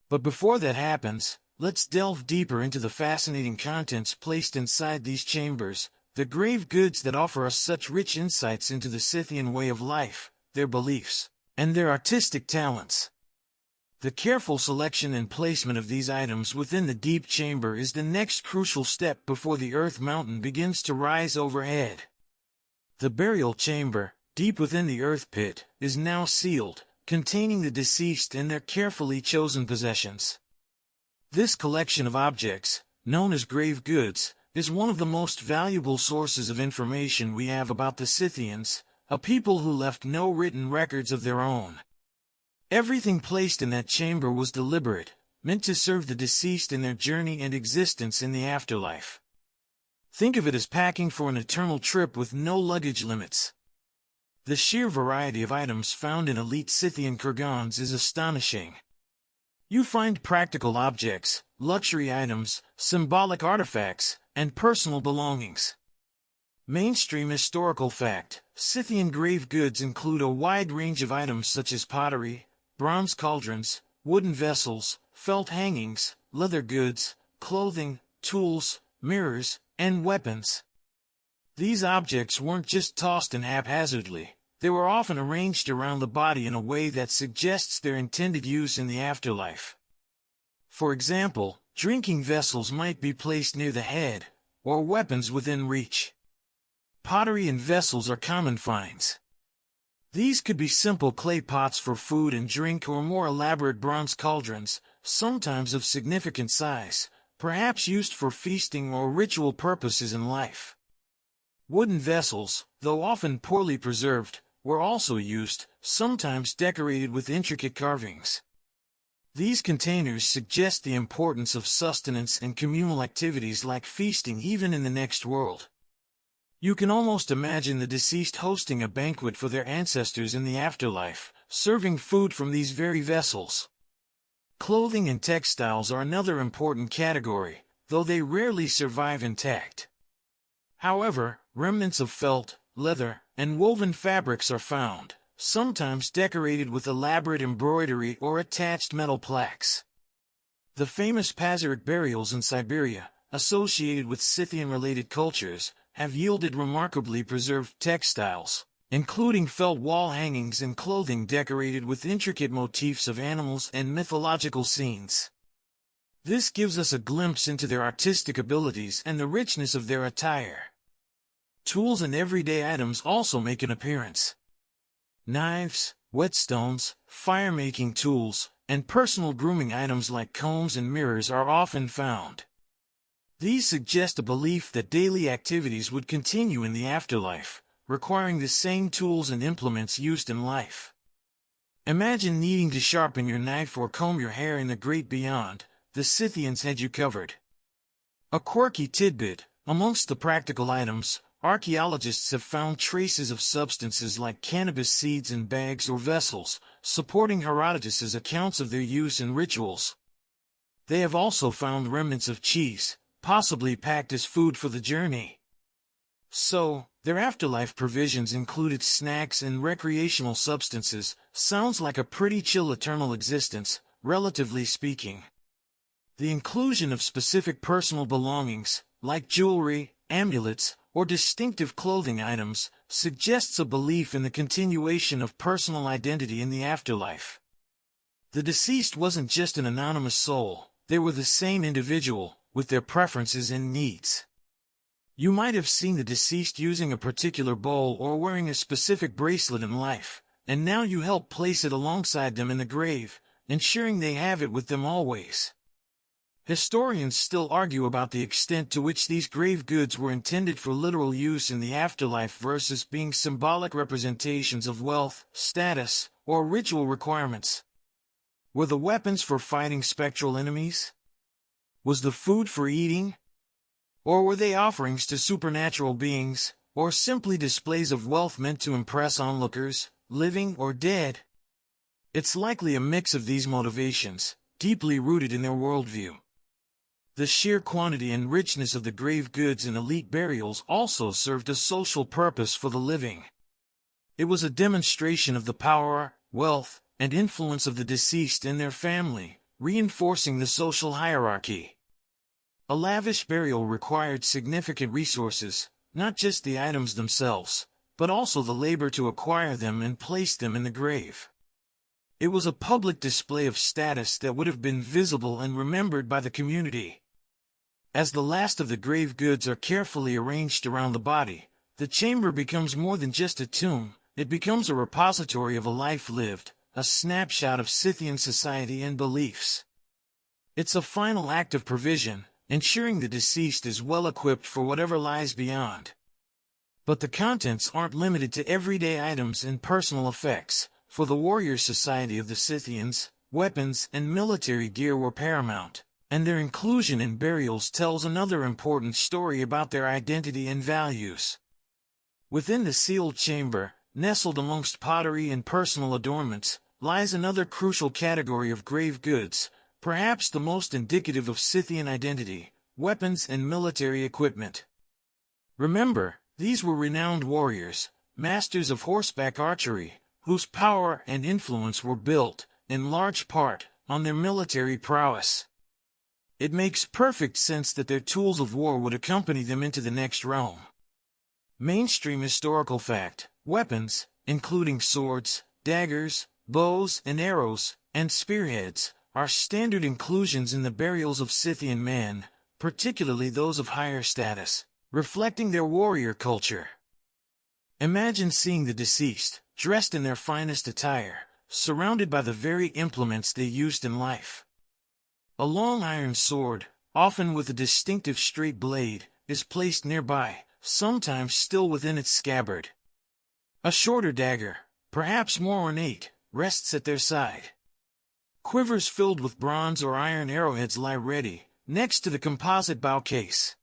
But before that happens, let's delve deeper into the fascinating contents placed inside these chambers, the grave goods that offer us such rich insights into the Scythian way of life, their beliefs, and their artistic talents. The careful selection and placement of these items within the deep chamber is the next crucial step before the earth mountain begins to rise overhead. The burial chamber, deep within the earth pit, is now sealed, containing the deceased and their carefully chosen possessions. This collection of objects, known as grave goods, is one of the most valuable sources of information we have about the Scythians, a people who left no written records of their own. Everything placed in that chamber was deliberate, meant to serve the deceased in their journey and existence in the afterlife. Think of it as packing for an eternal trip with no luggage limits. The sheer variety of items found in elite Scythian kurgans is astonishing. You find practical objects, luxury items, symbolic artifacts, and personal belongings. Mainstream historical fact: Scythian grave goods include a wide range of items such as pottery, bronze cauldrons, wooden vessels, felt hangings, leather goods, clothing, tools, mirrors, and weapons. These objects weren't just tossed in haphazardly. They were often arranged around the body in a way that suggests their intended use in the afterlife. For example, drinking vessels might be placed near the head, or weapons within reach. Pottery and vessels are common finds. These could be simple clay pots for food and drink or more elaborate bronze cauldrons, sometimes of significant size, perhaps used for feasting or ritual purposes in life. Wooden vessels, though often poorly preserved, were also used, sometimes decorated with intricate carvings. These containers suggest the importance of sustenance and communal activities like feasting even in the next world. You can almost imagine the deceased hosting a banquet for their ancestors in the afterlife, serving food from these very vessels. Clothing and textiles are another important category, though they rarely survive intact. However, remnants of felt, leather, and woven fabrics are found, sometimes decorated with elaborate embroidery or attached metal plaques. The famous Pazyryk burials in Siberia, associated with Scythian-related cultures, have yielded remarkably preserved textiles, including felt wall hangings and clothing decorated with intricate motifs of animals and mythological scenes. This gives us a glimpse into their artistic abilities and the richness of their attire. Tools and everyday items also make an appearance. Knives, whetstones, fire-making tools, and personal grooming items like combs and mirrors are often found. These suggest a belief that daily activities would continue in the afterlife, requiring the same tools and implements used in life. Imagine needing to sharpen your knife or comb your hair in the great beyond. The Scythians had you covered. A quirky tidbit: amongst the practical items, archaeologists have found traces of substances like cannabis seeds in bags or vessels, supporting Herodotus's accounts of their use in rituals. They have also found remnants of cheese, possibly packed as food for the journey. So, Their afterlife provisions included snacks and recreational substances. Sounds like a pretty chill eternal existence, relatively speaking. The inclusion of specific personal belongings, like jewelry, amulets, or distinctive clothing items, suggests a belief in the continuation of personal identity in the afterlife. The deceased wasn't just an anonymous soul, they were the same individual, with their preferences and needs. You might have seen the deceased using a particular bowl or wearing a specific bracelet in life, and now you help place it alongside them in the grave, ensuring they have it with them always. Historians still argue about the extent to which these grave goods were intended for literal use in the afterlife versus being symbolic representations of wealth, status, or ritual requirements. Were the weapons for fighting spectral enemies? Was the food for eating? Or were they offerings to supernatural beings, or simply displays of wealth meant to impress onlookers, living or dead? It's likely a mix of these motivations, deeply rooted in their worldview. The sheer quantity and richness of the grave goods in elite burials also served a social purpose for the living. It was a demonstration of the power, wealth, and influence of the deceased and their family, reinforcing the social hierarchy. A lavish burial required significant resources, not just the items themselves, but also the labor to acquire them and place them in the grave. It was a public display of status that would have been visible and remembered by the community. As the last of the grave goods are carefully arranged around the body, the chamber becomes more than just a tomb, it becomes a repository of a life lived, a snapshot of Scythian society and beliefs. It's a final act of provision, ensuring the deceased is well equipped for whatever lies beyond. But the contents aren't limited to everyday items and personal effects. For the warrior society of the Scythians, weapons and military gear were paramount, and their inclusion in burials tells another important story about their identity and values. Within the sealed chamber, nestled amongst pottery and personal adornments, lies another crucial category of grave goods, perhaps the most indicative of Scythian identity: weapons and military equipment. Remember, these were renowned warriors, masters of horseback archery, whose power and influence were built, in large part, on their military prowess. It makes perfect sense that their tools of war would accompany them into the next realm. Mainstream historical fact: weapons, including swords, daggers, bows and arrows, and spearheads, are standard inclusions in the burials of Scythian men, particularly those of higher status, reflecting their warrior culture. Imagine seeing the deceased, dressed in their finest attire, surrounded by the very implements they used in life. A long iron sword, often with a distinctive straight blade, is placed nearby, sometimes still within its scabbard. A shorter dagger, perhaps more ornate, rests at their side. Quivers filled with bronze or iron arrowheads lie ready, next to the composite bow case.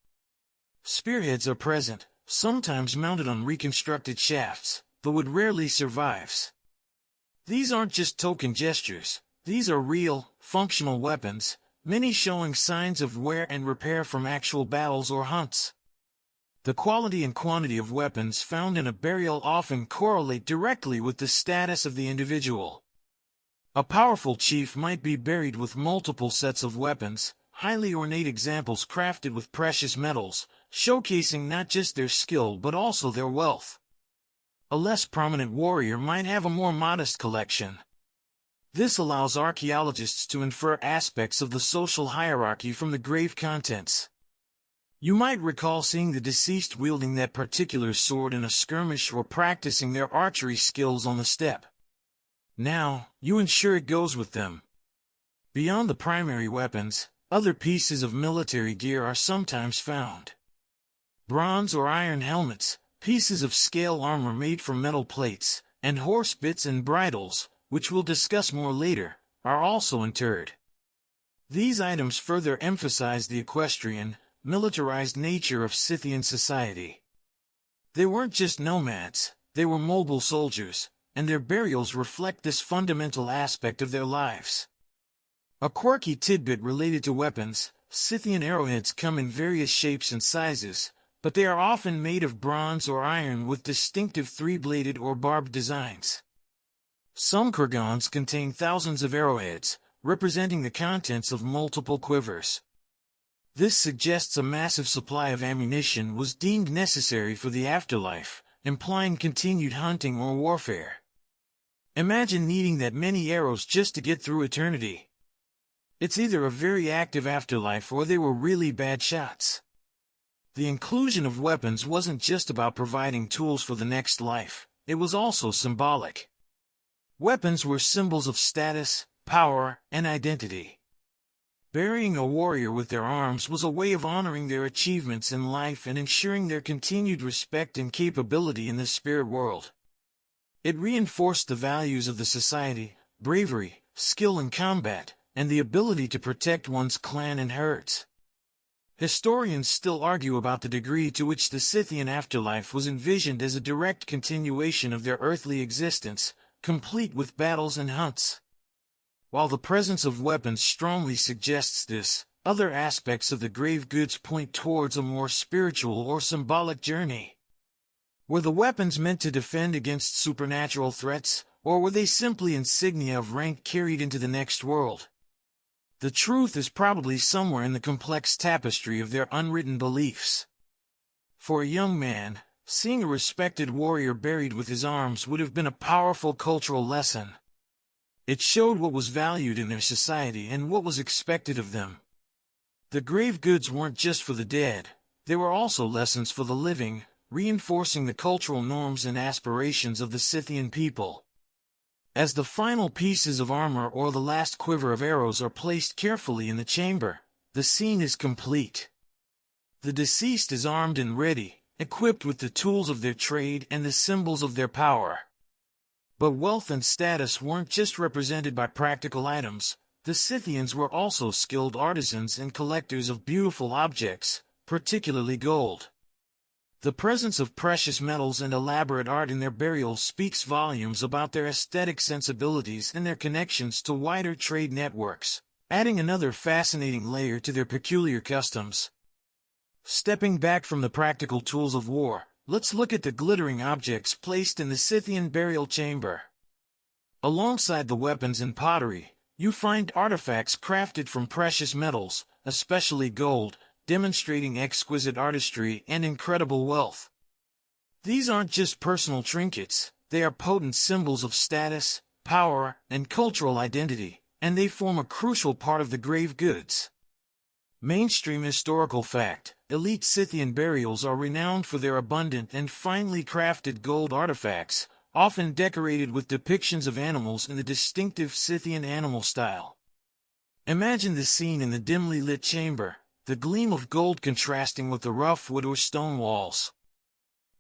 Spearheads are present, sometimes mounted on reconstructed shafts, but wood rarely survives. These aren't just token gestures, these are real, functional weapons, many showing signs of wear and repair from actual battles or hunts. The quality and quantity of weapons found in a burial often correlate directly with the status of the individual. A powerful chief might be buried with multiple sets of weapons, highly ornate examples crafted with precious metals, showcasing not just their skill but also their wealth. A less prominent warrior might have a more modest collection. This allows archaeologists to infer aspects of the social hierarchy from the grave contents. You might recall seeing the deceased wielding that particular sword in a skirmish or practicing their archery skills on the steppe. Now, you ensure it goes with them. Beyond the primary weapons, other pieces of military gear are sometimes found. Bronze or iron helmets, pieces of scale armor made from metal plates, and horse bits and bridles, which we'll discuss more later, are also interred. These items further emphasize the equestrian, militarized nature of Scythian society. They weren't just nomads, they were mobile soldiers, and their burials reflect this fundamental aspect of their lives. A quirky tidbit related to weapons: Scythian arrowheads come in various shapes and sizes, but they are often made of bronze or iron with distinctive three-bladed or barbed designs. Some kurgans contain thousands of arrowheads, representing the contents of multiple quivers. This suggests a massive supply of ammunition was deemed necessary for the afterlife, implying continued hunting or warfare. Imagine needing that many arrows just to get through eternity. It's either a very active afterlife or they were really bad shots. The inclusion of weapons wasn't just about providing tools for the next life, it was also symbolic. Weapons were symbols of status, power, and identity. Burying a warrior with their arms was a way of honoring their achievements in life and ensuring their continued respect and capability in the spirit world. It reinforced the values of the society: bravery, skill in combat, and the ability to protect one's clan and herds. Historians still argue about the degree to which the Scythian afterlife was envisioned as a direct continuation of their earthly existence, complete with battles and hunts. While the presence of weapons strongly suggests this, other aspects of the grave goods point towards a more spiritual or symbolic journey. Were the weapons meant to defend against supernatural threats, or were they simply insignia of rank carried into the next world? The truth is probably somewhere in the complex tapestry of their unwritten beliefs. For a young man, seeing a respected warrior buried with his arms would have been a powerful cultural lesson. It showed what was valued in their society and what was expected of them. The grave goods weren't just for the dead, they were also lessons for the living, reinforcing the cultural norms and aspirations of the Scythian people. As the final pieces of armor or the last quiver of arrows are placed carefully in the chamber, the scene is complete. The deceased is armed and ready, equipped with the tools of their trade and the symbols of their power. But wealth and status weren't just represented by practical items. The Scythians were also skilled artisans and collectors of beautiful objects, particularly gold. The presence of precious metals and elaborate art in their burials speaks volumes about their aesthetic sensibilities and their connections to wider trade networks, adding another fascinating layer to their peculiar customs. Stepping back from the practical tools of war, let's look at the glittering objects placed in the Scythian burial chamber. Alongside the weapons and pottery, you find artifacts crafted from precious metals, especially gold, demonstrating exquisite artistry and incredible wealth. These aren't just personal trinkets, they are potent symbols of status, power, and cultural identity, and they form a crucial part of the grave goods. Mainstream historical fact: elite Scythian burials are renowned for their abundant and finely crafted gold artifacts, often decorated with depictions of animals in the distinctive Scythian animal style. Imagine the scene in the dimly lit chamber, the gleam of gold contrasting with the rough wood or stone walls.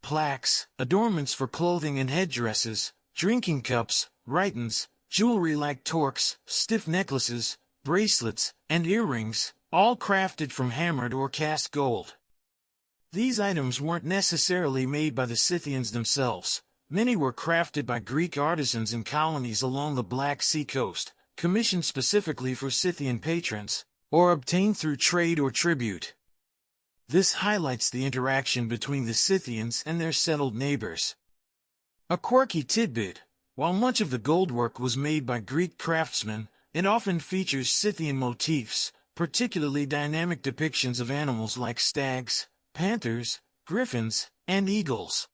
Plaques, adornments for clothing and headdresses, drinking cups, rhytons, jewelry like torques, stiff necklaces, bracelets, and earrings, all crafted from hammered or cast gold. These items weren't necessarily made by the Scythians themselves. Many were crafted by Greek artisans in colonies along the Black Sea coast, commissioned specifically for Scythian patrons, or obtained through trade or tribute. This highlights the interaction between the Scythians and their settled neighbors. A quirky tidbit: while much of the goldwork was made by Greek craftsmen, it often features Scythian motifs, particularly dynamic depictions of animals like stags, panthers, griffins, and eagles.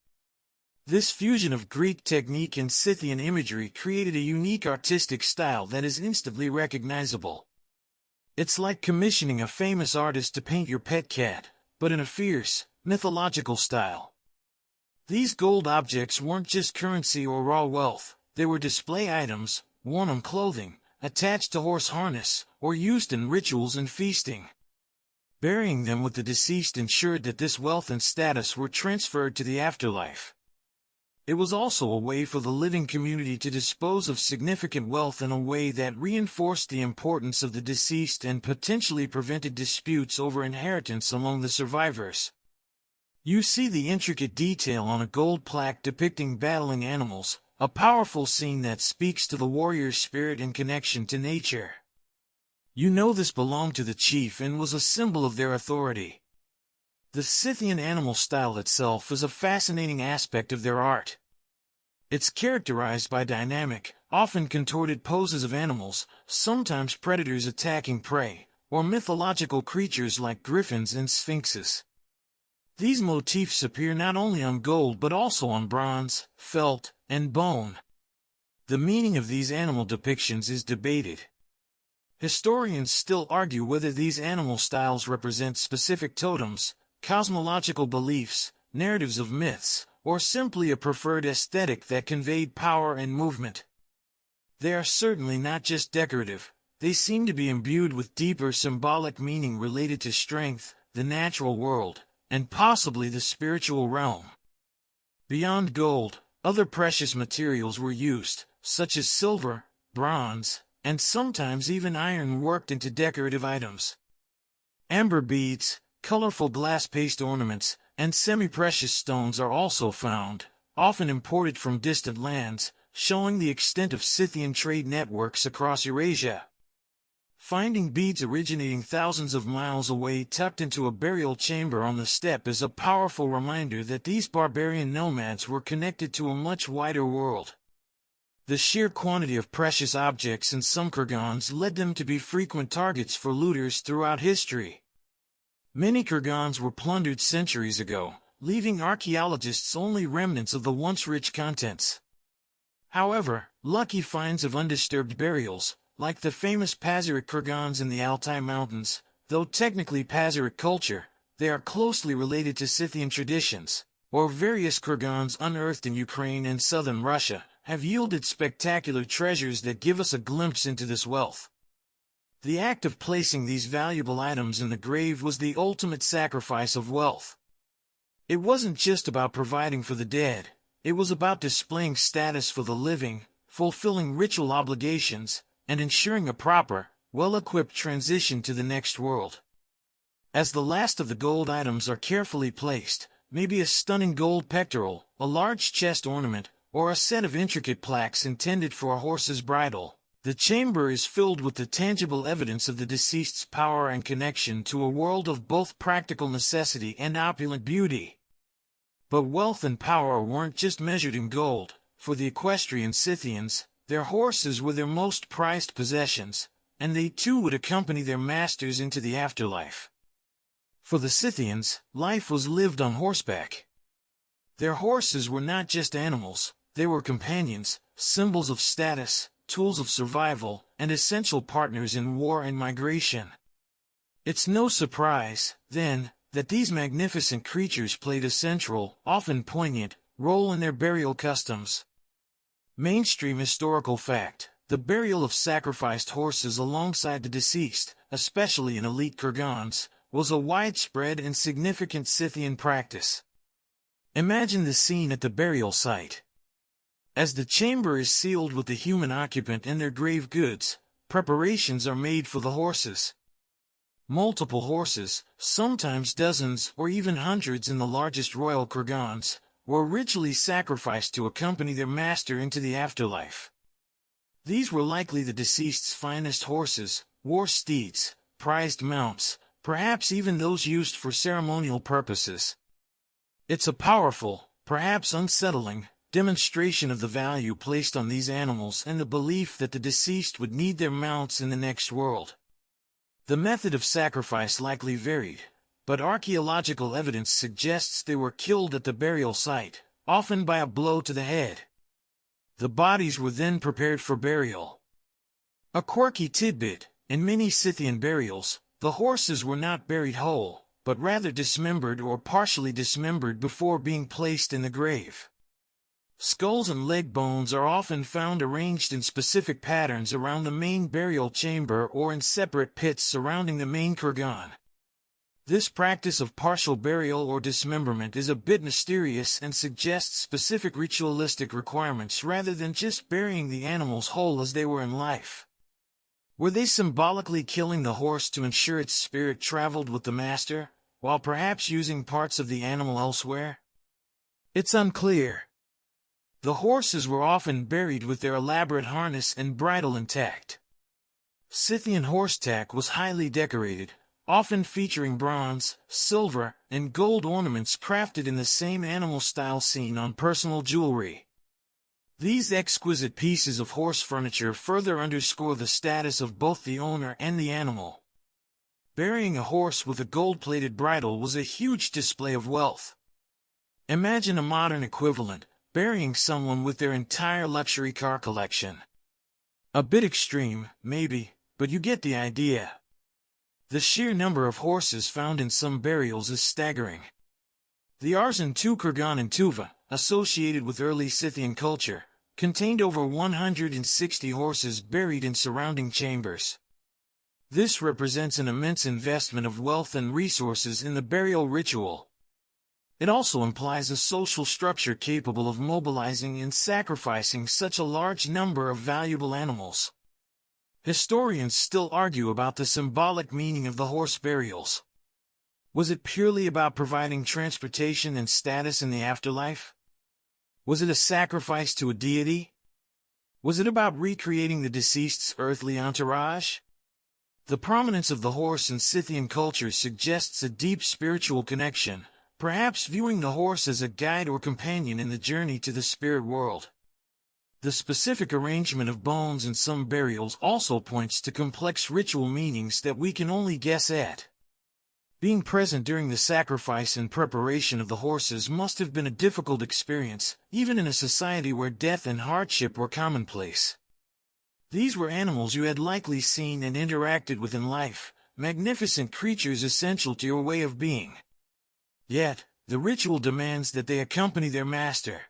This fusion of Greek technique and Scythian imagery created a unique artistic style that is instantly recognizable. It's like commissioning a famous artist to paint your pet cat, but in a fierce, mythological style. These gold objects weren't just currency or raw wealth, they were display items, worn on clothing, attached to horse harness, or used in rituals and feasting. Burying them with the deceased ensured that this wealth and status were transferred to the afterlife. It was also a way for the living community to dispose of significant wealth in a way that reinforced the importance of the deceased and potentially prevented disputes over inheritance among the survivors. You see the intricate detail on a gold plaque depicting battling animals, a powerful scene that speaks to the warrior's spirit and connection to nature. You know this belonged to the chief and was a symbol of their authority. The Scythian animal style itself is a fascinating aspect of their art. It's characterized by dynamic, often contorted poses of animals, sometimes predators attacking prey, or mythological creatures like griffins and sphinxes. These motifs appear not only on gold but also on bronze, felt, and bone. The meaning of these animal depictions is debated. Historians still argue whether these animal styles represent specific totems, cosmological beliefs, narratives of myths, or simply a preferred aesthetic that conveyed power and movement. They are certainly not just decorative, they seem to be imbued with deeper symbolic meaning related to strength, the natural world, and possibly the spiritual realm. Beyond gold, other precious materials were used, such as silver, bronze, and sometimes even iron worked into decorative items. Amber beads, colorful glass paste ornaments, and semi-precious stones are also found, often imported from distant lands, showing the extent of Scythian trade networks across Eurasia. Finding beads originating thousands of miles away tucked into a burial chamber on the steppe is a powerful reminder that these barbarian nomads were connected to a much wider world. The sheer quantity of precious objects in some kurgans led them to be frequent targets for looters throughout history. Many kurgans were plundered centuries ago, leaving archaeologists only remnants of the once rich contents. However, lucky finds of undisturbed burials, like the famous Pazyryk kurgans in the Altai Mountains, though technically Pazyryk culture, they are closely related to Scythian traditions, or various kurgans unearthed in Ukraine and southern Russia, have yielded spectacular treasures that give us a glimpse into this wealth. The act of placing these valuable items in the grave was the ultimate sacrifice of wealth. It wasn't just about providing for the dead, it was about displaying status for the living, fulfilling ritual obligations, and ensuring a proper, well-equipped transition to the next world. As the last of the gold items are carefully placed, maybe a stunning gold pectoral, a large chest ornament, or a set of intricate plaques intended for a horse's bridle, the chamber is filled with the tangible evidence of the deceased's power and connection to a world of both practical necessity and opulent beauty. But wealth and power weren't just measured in gold. For the equestrian Scythians, their horses were their most prized possessions, and they too would accompany their masters into the afterlife. For the Scythians, life was lived on horseback. Their horses were not just animals, they were companions, symbols of status, tools of survival, and essential partners in war and migration. It's no surprise, then, that these magnificent creatures played a central, often poignant, role in their burial customs. Mainstream historical fact: the burial of sacrificed horses alongside the deceased, especially in elite kurgans, was a widespread and significant Scythian practice. Imagine the scene at the burial site. As the chamber is sealed with the human occupant and their grave goods, preparations are made for the horses. Multiple horses, sometimes dozens or even hundreds in the largest royal kurgans, were ritually sacrificed to accompany their master into the afterlife. These were likely the deceased's finest horses, war steeds, prized mounts, perhaps even those used for ceremonial purposes. It's a powerful, perhaps unsettling, demonstration of the value placed on these animals and the belief that the deceased would need their mounts in the next world. The method of sacrifice likely varied, but archaeological evidence suggests they were killed at the burial site, often by a blow to the head. The bodies were then prepared for burial. A quirky tidbit: in many Scythian burials, the horses were not buried whole, but rather dismembered or partially dismembered before being placed in the grave. Skulls and leg bones are often found arranged in specific patterns around the main burial chamber or in separate pits surrounding the main kurgan. This practice of partial burial or dismemberment is a bit mysterious and suggests specific ritualistic requirements rather than just burying the animals whole as they were in life. Were they symbolically killing the horse to ensure its spirit traveled with the master, while perhaps using parts of the animal elsewhere? It's unclear. The horses were often buried with their elaborate harness and bridle intact. Scythian horsetack was highly decorated, often featuring bronze, silver, and gold ornaments crafted in the same animal style seen on personal jewelry. These exquisite pieces of horse furniture further underscore the status of both the owner and the animal. Burying a horse with a gold-plated bridle was a huge display of wealth. Imagine a modern equivalent, burying someone with their entire luxury car collection. A bit extreme, maybe, but you get the idea. The sheer number of horses found in some burials is staggering. The Arsen II kurgan in Tuva, associated with early Scythian culture, contained over 160 horses buried in surrounding chambers. This represents an immense investment of wealth and resources in the burial ritual. It also implies a social structure capable of mobilizing and sacrificing such a large number of valuable animals. Historians still argue about the symbolic meaning of the horse burials. Was it purely about providing transportation and status in the afterlife? Was it a sacrifice to a deity? Was it about recreating the deceased's earthly entourage? The prominence of the horse in Scythian culture suggests a deep spiritual connection, perhaps viewing the horse as a guide or companion in the journey to the spirit world. The specific arrangement of bones in some burials also points to complex ritual meanings that we can only guess at. Being present during the sacrifice and preparation of the horses must have been a difficult experience, even in a society where death and hardship were commonplace. These were animals you had likely seen and interacted with in life, magnificent creatures essential to your way of being. Yet, the ritual demands that they accompany their master.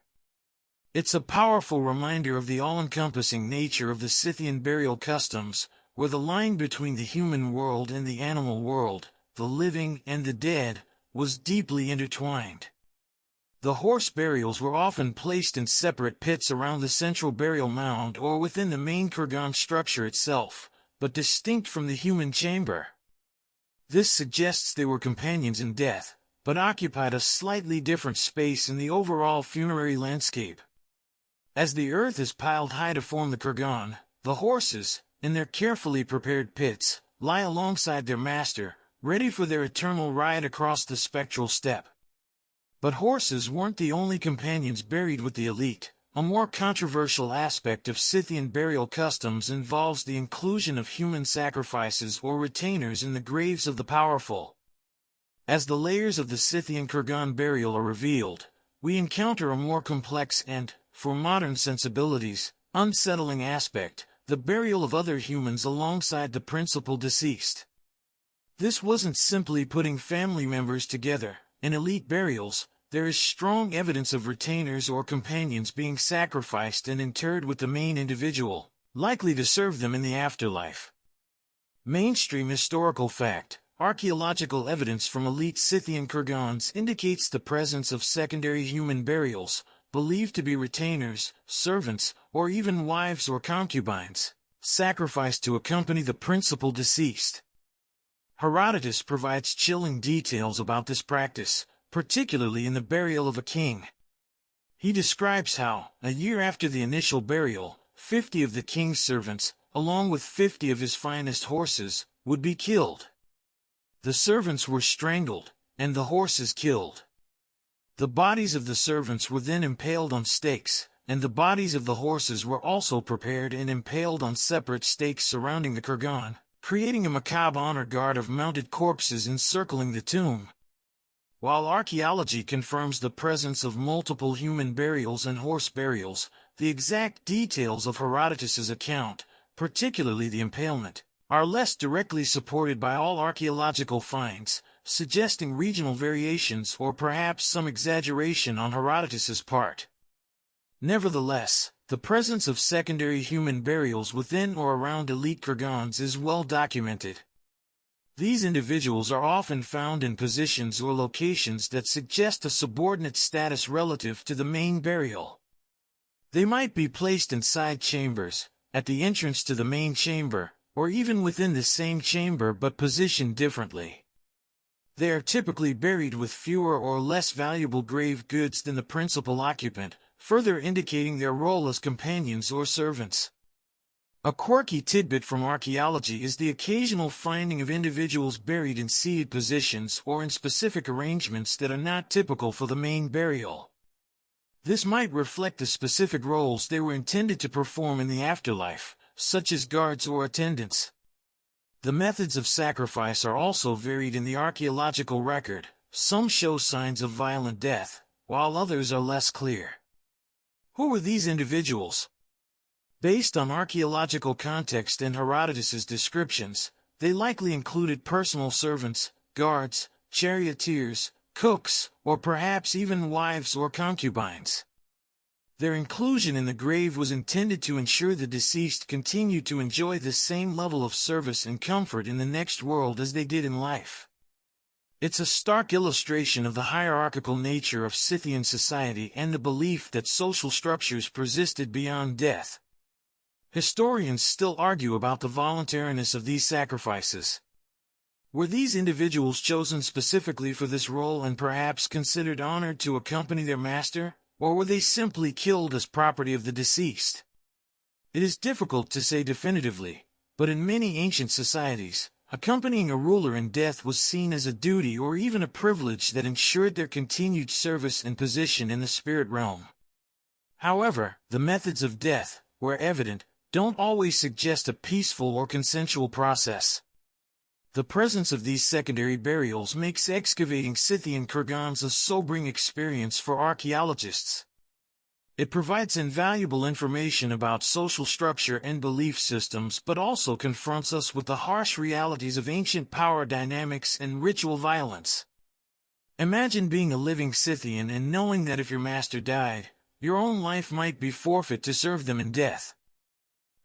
It's a powerful reminder of the all-encompassing nature of the Scythian burial customs, where the line between the human world and the animal world, the living and the dead, was deeply intertwined. The horse burials were often placed in separate pits around the central burial mound or within the main kurgan structure itself, but distinct from the human chamber. This suggests they were companions in death, but occupied a slightly different space in the overall funerary landscape. As the earth is piled high to form the kurgan, the horses, in their carefully prepared pits, lie alongside their master, ready for their eternal ride across the spectral steppe. But horses weren't the only companions buried with the elite. A more controversial aspect of Scythian burial customs involves the inclusion of human sacrifices or retainers in the graves of the powerful. As the layers of the Scythian kurgan burial are revealed, we encounter a more complex and, for modern sensibilities, unsettling aspect, the burial of other humans alongside the principal deceased. This wasn't simply putting family members together. In elite burials, there is strong evidence of retainers or companions being sacrificed and interred with the main individual, likely to serve them in the afterlife. Mainstream historical fact, archaeological evidence from elite Scythian kurgans indicates the presence of secondary human burials, believed to be retainers, servants, or even wives or concubines, sacrificed to accompany the principal deceased. Herodotus provides chilling details about this practice, particularly in the burial of a king. He describes how, a year after the initial burial, 50 of the king's servants, along with 50 of his finest horses, would be killed. The servants were strangled, and the horses killed. The bodies of the servants were then impaled on stakes, and the bodies of the horses were also prepared and impaled on separate stakes surrounding the kurgan, creating a macabre honor guard of mounted corpses encircling the tomb. While archaeology confirms the presence of multiple human burials and horse burials, the exact details of Herodotus's account, particularly the impalement, are less directly supported by all archaeological finds, suggesting regional variations or perhaps some exaggeration on Herodotus's part. Nevertheless, the presence of secondary human burials within or around elite kurgans is well documented. These individuals are often found in positions or locations that suggest a subordinate status relative to the main burial. They might be placed in side chambers, at the entrance to the main chamber, or even within the same chamber but positioned differently. They are typically buried with fewer or less valuable grave goods than the principal occupant, further indicating their role as companions or servants. A quirky tidbit from archaeology is the occasional finding of individuals buried in seated positions or in specific arrangements that are not typical for the main burial. This might reflect the specific roles they were intended to perform in the afterlife, such as guards or attendants. The methods of sacrifice are also varied in the archaeological record. Some show signs of violent death, while others are less clear. Who were these individuals? Based on archaeological context and Herodotus's descriptions, they likely included personal servants, guards, charioteers, cooks, or perhaps even wives or concubines. Their inclusion in the grave was intended to ensure the deceased continued to enjoy the same level of service and comfort in the next world as they did in life. It's a stark illustration of the hierarchical nature of Scythian society and the belief that social structures persisted beyond death. Historians still argue about the voluntariness of these sacrifices. Were these individuals chosen specifically for this role and perhaps considered honored to accompany their master, or were they simply killed as property of the deceased? It is difficult to say definitively, but in many ancient societies, accompanying a ruler in death was seen as a duty or even a privilege that ensured their continued service and position in the spirit realm. However, the methods of death, where evident, don't always suggest a peaceful or consensual process. The presence of these secondary burials makes excavating Scythian kurgans a sobering experience for archaeologists. It provides invaluable information about social structure and belief systems, but also confronts us with the harsh realities of ancient power dynamics and ritual violence. Imagine being a living Scythian and knowing that if your master died, your own life might be forfeit to serve them in death.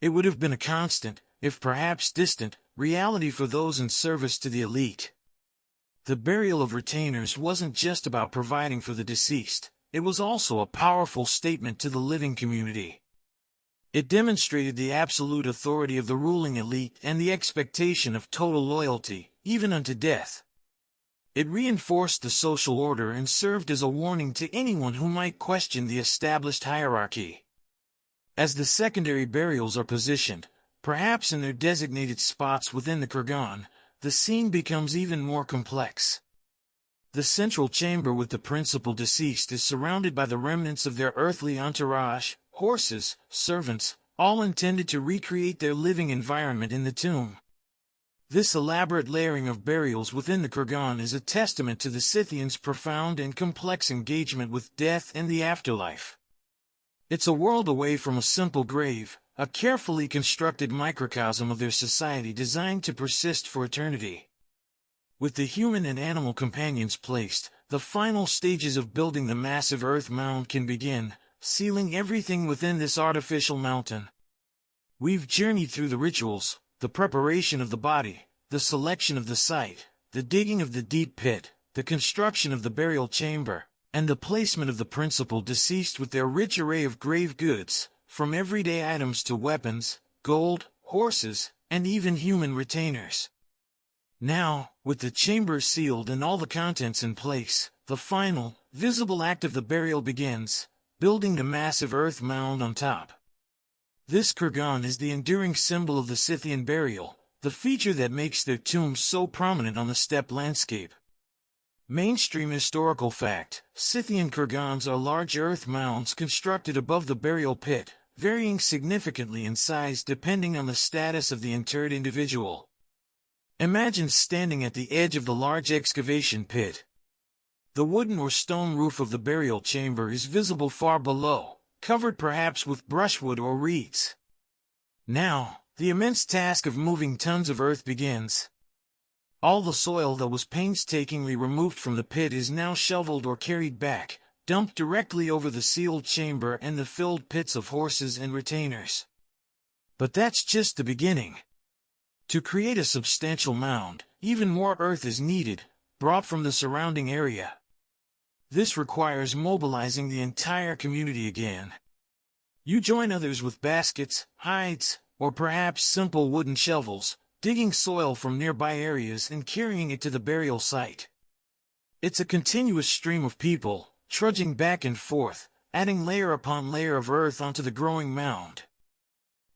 It would have been a constant, if perhaps distant, reality for those in service to the elite. The burial of retainers wasn't just about providing for the deceased, it was also a powerful statement to the living community. It demonstrated the absolute authority of the ruling elite and the expectation of total loyalty, even unto death. It reinforced the social order and served as a warning to anyone who might question the established hierarchy. As the secondary burials are positioned, perhaps in their designated spots within the kurgan, the scene becomes even more complex. The central chamber with the principal deceased is surrounded by the remnants of their earthly entourage, horses, servants, all intended to recreate their living environment in the tomb. This elaborate layering of burials within the kurgan is a testament to the Scythians' profound and complex engagement with death and the afterlife. It's a world away from a simple grave, a carefully constructed microcosm of their society designed to persist for eternity. With the human and animal companions placed, the final stages of building the massive earth mound can begin, sealing everything within this artificial mountain. We've journeyed through the rituals, the preparation of the body, the selection of the site, the digging of the deep pit, the construction of the burial chamber, and the placement of the principal deceased with their rich array of grave goods, from everyday items to weapons, gold, horses, and even human retainers. Now, with the chamber sealed and all the contents in place, the final, visible act of the burial begins, building the massive earth mound on top. This kurgan is the enduring symbol of the Scythian burial, the feature that makes their tombs so prominent on the steppe landscape. Mainstream historical fact: Scythian kurgans are large earth mounds constructed above the burial pit, varying significantly in size depending on the status of the interred individual. Imagine standing at the edge of the large excavation pit. The wooden or stone roof of the burial chamber is visible far below, covered perhaps with brushwood or reeds. Now, the immense task of moving tons of earth begins. All the soil that was painstakingly removed from the pit is now shoveled or carried back, dumped directly over the sealed chamber and the filled pits of horses and retainers. But that's just the beginning. To create a substantial mound, even more earth is needed, brought from the surrounding area. This requires mobilizing the entire community again. You join others with baskets, hides, or perhaps simple wooden shovels, digging soil from nearby areas and carrying it to the burial site. It's a continuous stream of people, trudging back and forth, adding layer upon layer of earth onto the growing mound.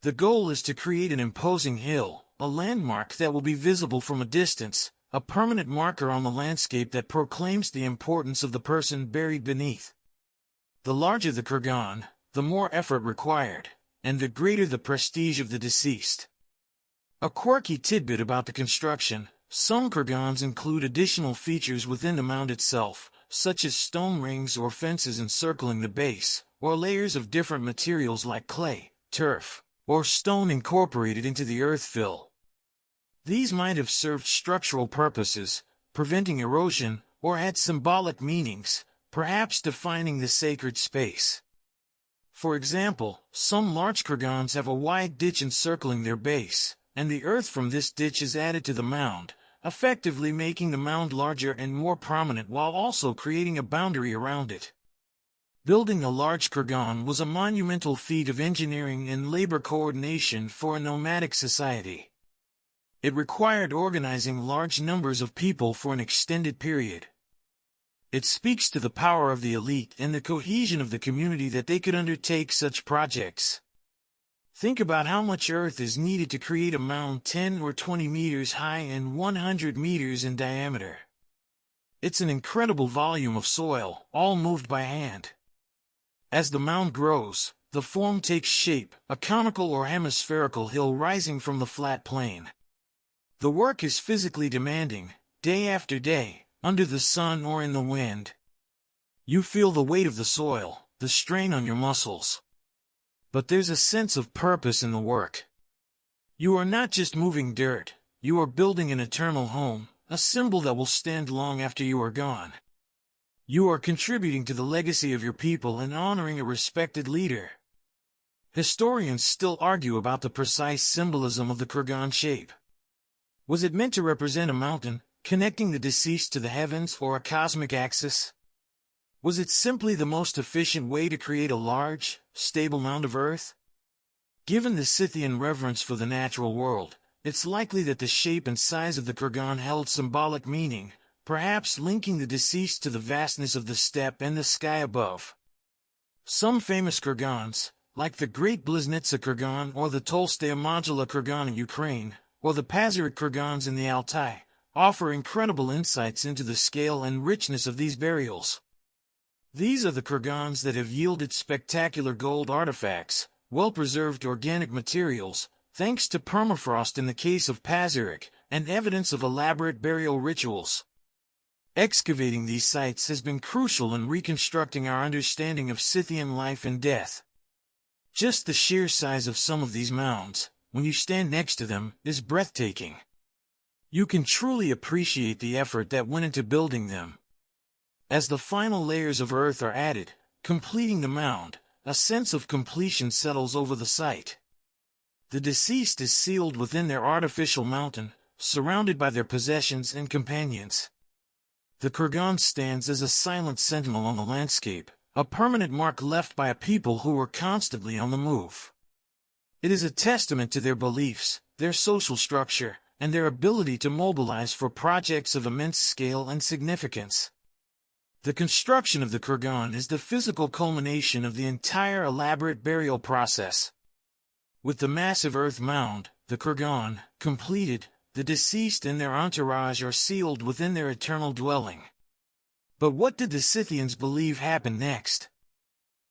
The goal is to create an imposing hill, a landmark that will be visible from a distance, a permanent marker on the landscape that proclaims the importance of the person buried beneath. The larger the kurgan, the more effort required, and the greater the prestige of the deceased. A quirky tidbit about the construction: some kurgans include additional features within the mound itself, such as stone rings or fences encircling the base, or layers of different materials like clay, turf, or stone incorporated into the earth fill. These might have served structural purposes, preventing erosion, or had symbolic meanings, perhaps defining the sacred space. For example, some large kurgans have a wide ditch encircling their base, and the earth from this ditch is added to the mound, effectively making the mound larger and more prominent while also creating a boundary around it. Building a large kurgan was a monumental feat of engineering and labor coordination for a nomadic society. It required organizing large numbers of people for an extended period. It speaks to the power of the elite and the cohesion of the community that they could undertake such projects. Think about how much earth is needed to create a mound 10 or 20 meters high and 100 meters in diameter. It's an incredible volume of soil, all moved by hand. As the mound grows, the form takes shape, a conical or hemispherical hill rising from the flat plain. The work is physically demanding, day after day, under the sun or in the wind. You feel the weight of the soil, the strain on your muscles. But there's a sense of purpose in the work. You are not just moving dirt, you are building an eternal home, a symbol that will stand long after you are gone. You are contributing to the legacy of your people and honoring a respected leader. Historians still argue about the precise symbolism of the kurgan shape. Was it meant to represent a mountain, connecting the deceased to the heavens, or a cosmic axis? Was it simply the most efficient way to create a large, stable mound of earth? Given the Scythian reverence for the natural world, it's likely that the shape and size of the kurgan held symbolic meaning, perhaps linking the deceased to the vastness of the steppe and the sky above. Some famous kurgans, like the Great Bliznytsa kurgan or the Tolstaya Modular kurgan in Ukraine, or the Pazyryk kurgans in the Altai, offer incredible insights into the scale and richness of these burials. These are the kurgans that have yielded spectacular gold artifacts, well-preserved organic materials, thanks to permafrost in the case of Pazyryk, and evidence of elaborate burial rituals. Excavating these sites has been crucial in reconstructing our understanding of Scythian life and death. Just the sheer size of some of these mounds, when you stand next to them, is breathtaking. You can truly appreciate the effort that went into building them. As the final layers of earth are added, completing the mound, a sense of completion settles over the site. The deceased is sealed within their artificial mountain, surrounded by their possessions and companions. The kurgan stands as a silent sentinel on the landscape, a permanent mark left by a people who were constantly on the move. It is a testament to their beliefs, their social structure, and their ability to mobilize for projects of immense scale and significance. The construction of the kurgan is the physical culmination of the entire elaborate burial process. With the massive earth mound, the kurgan, completed, the deceased and their entourage are sealed within their eternal dwelling. But what did the Scythians believe happened next?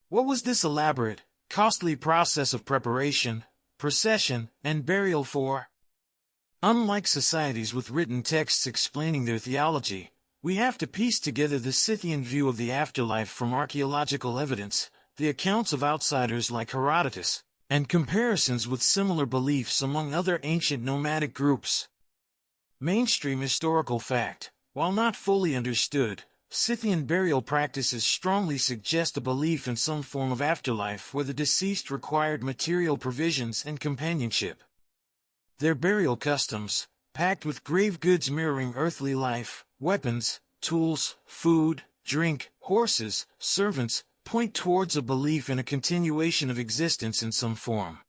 What was this elaborate, costly process of preparation, procession, and burial for? Unlike societies with written texts explaining their theology, we have to piece together the Scythian view of the afterlife from archaeological evidence, the accounts of outsiders like Herodotus, and comparisons with similar beliefs among other ancient nomadic groups. Mainstream historical fact: while not fully understood, Scythian burial practices strongly suggest a belief in some form of afterlife where the deceased required material provisions and companionship. Their burial customs, packed with grave goods mirroring earthly life, weapons, tools, food, drink, horses, servants, point towards a belief in a continuation of existence in some form.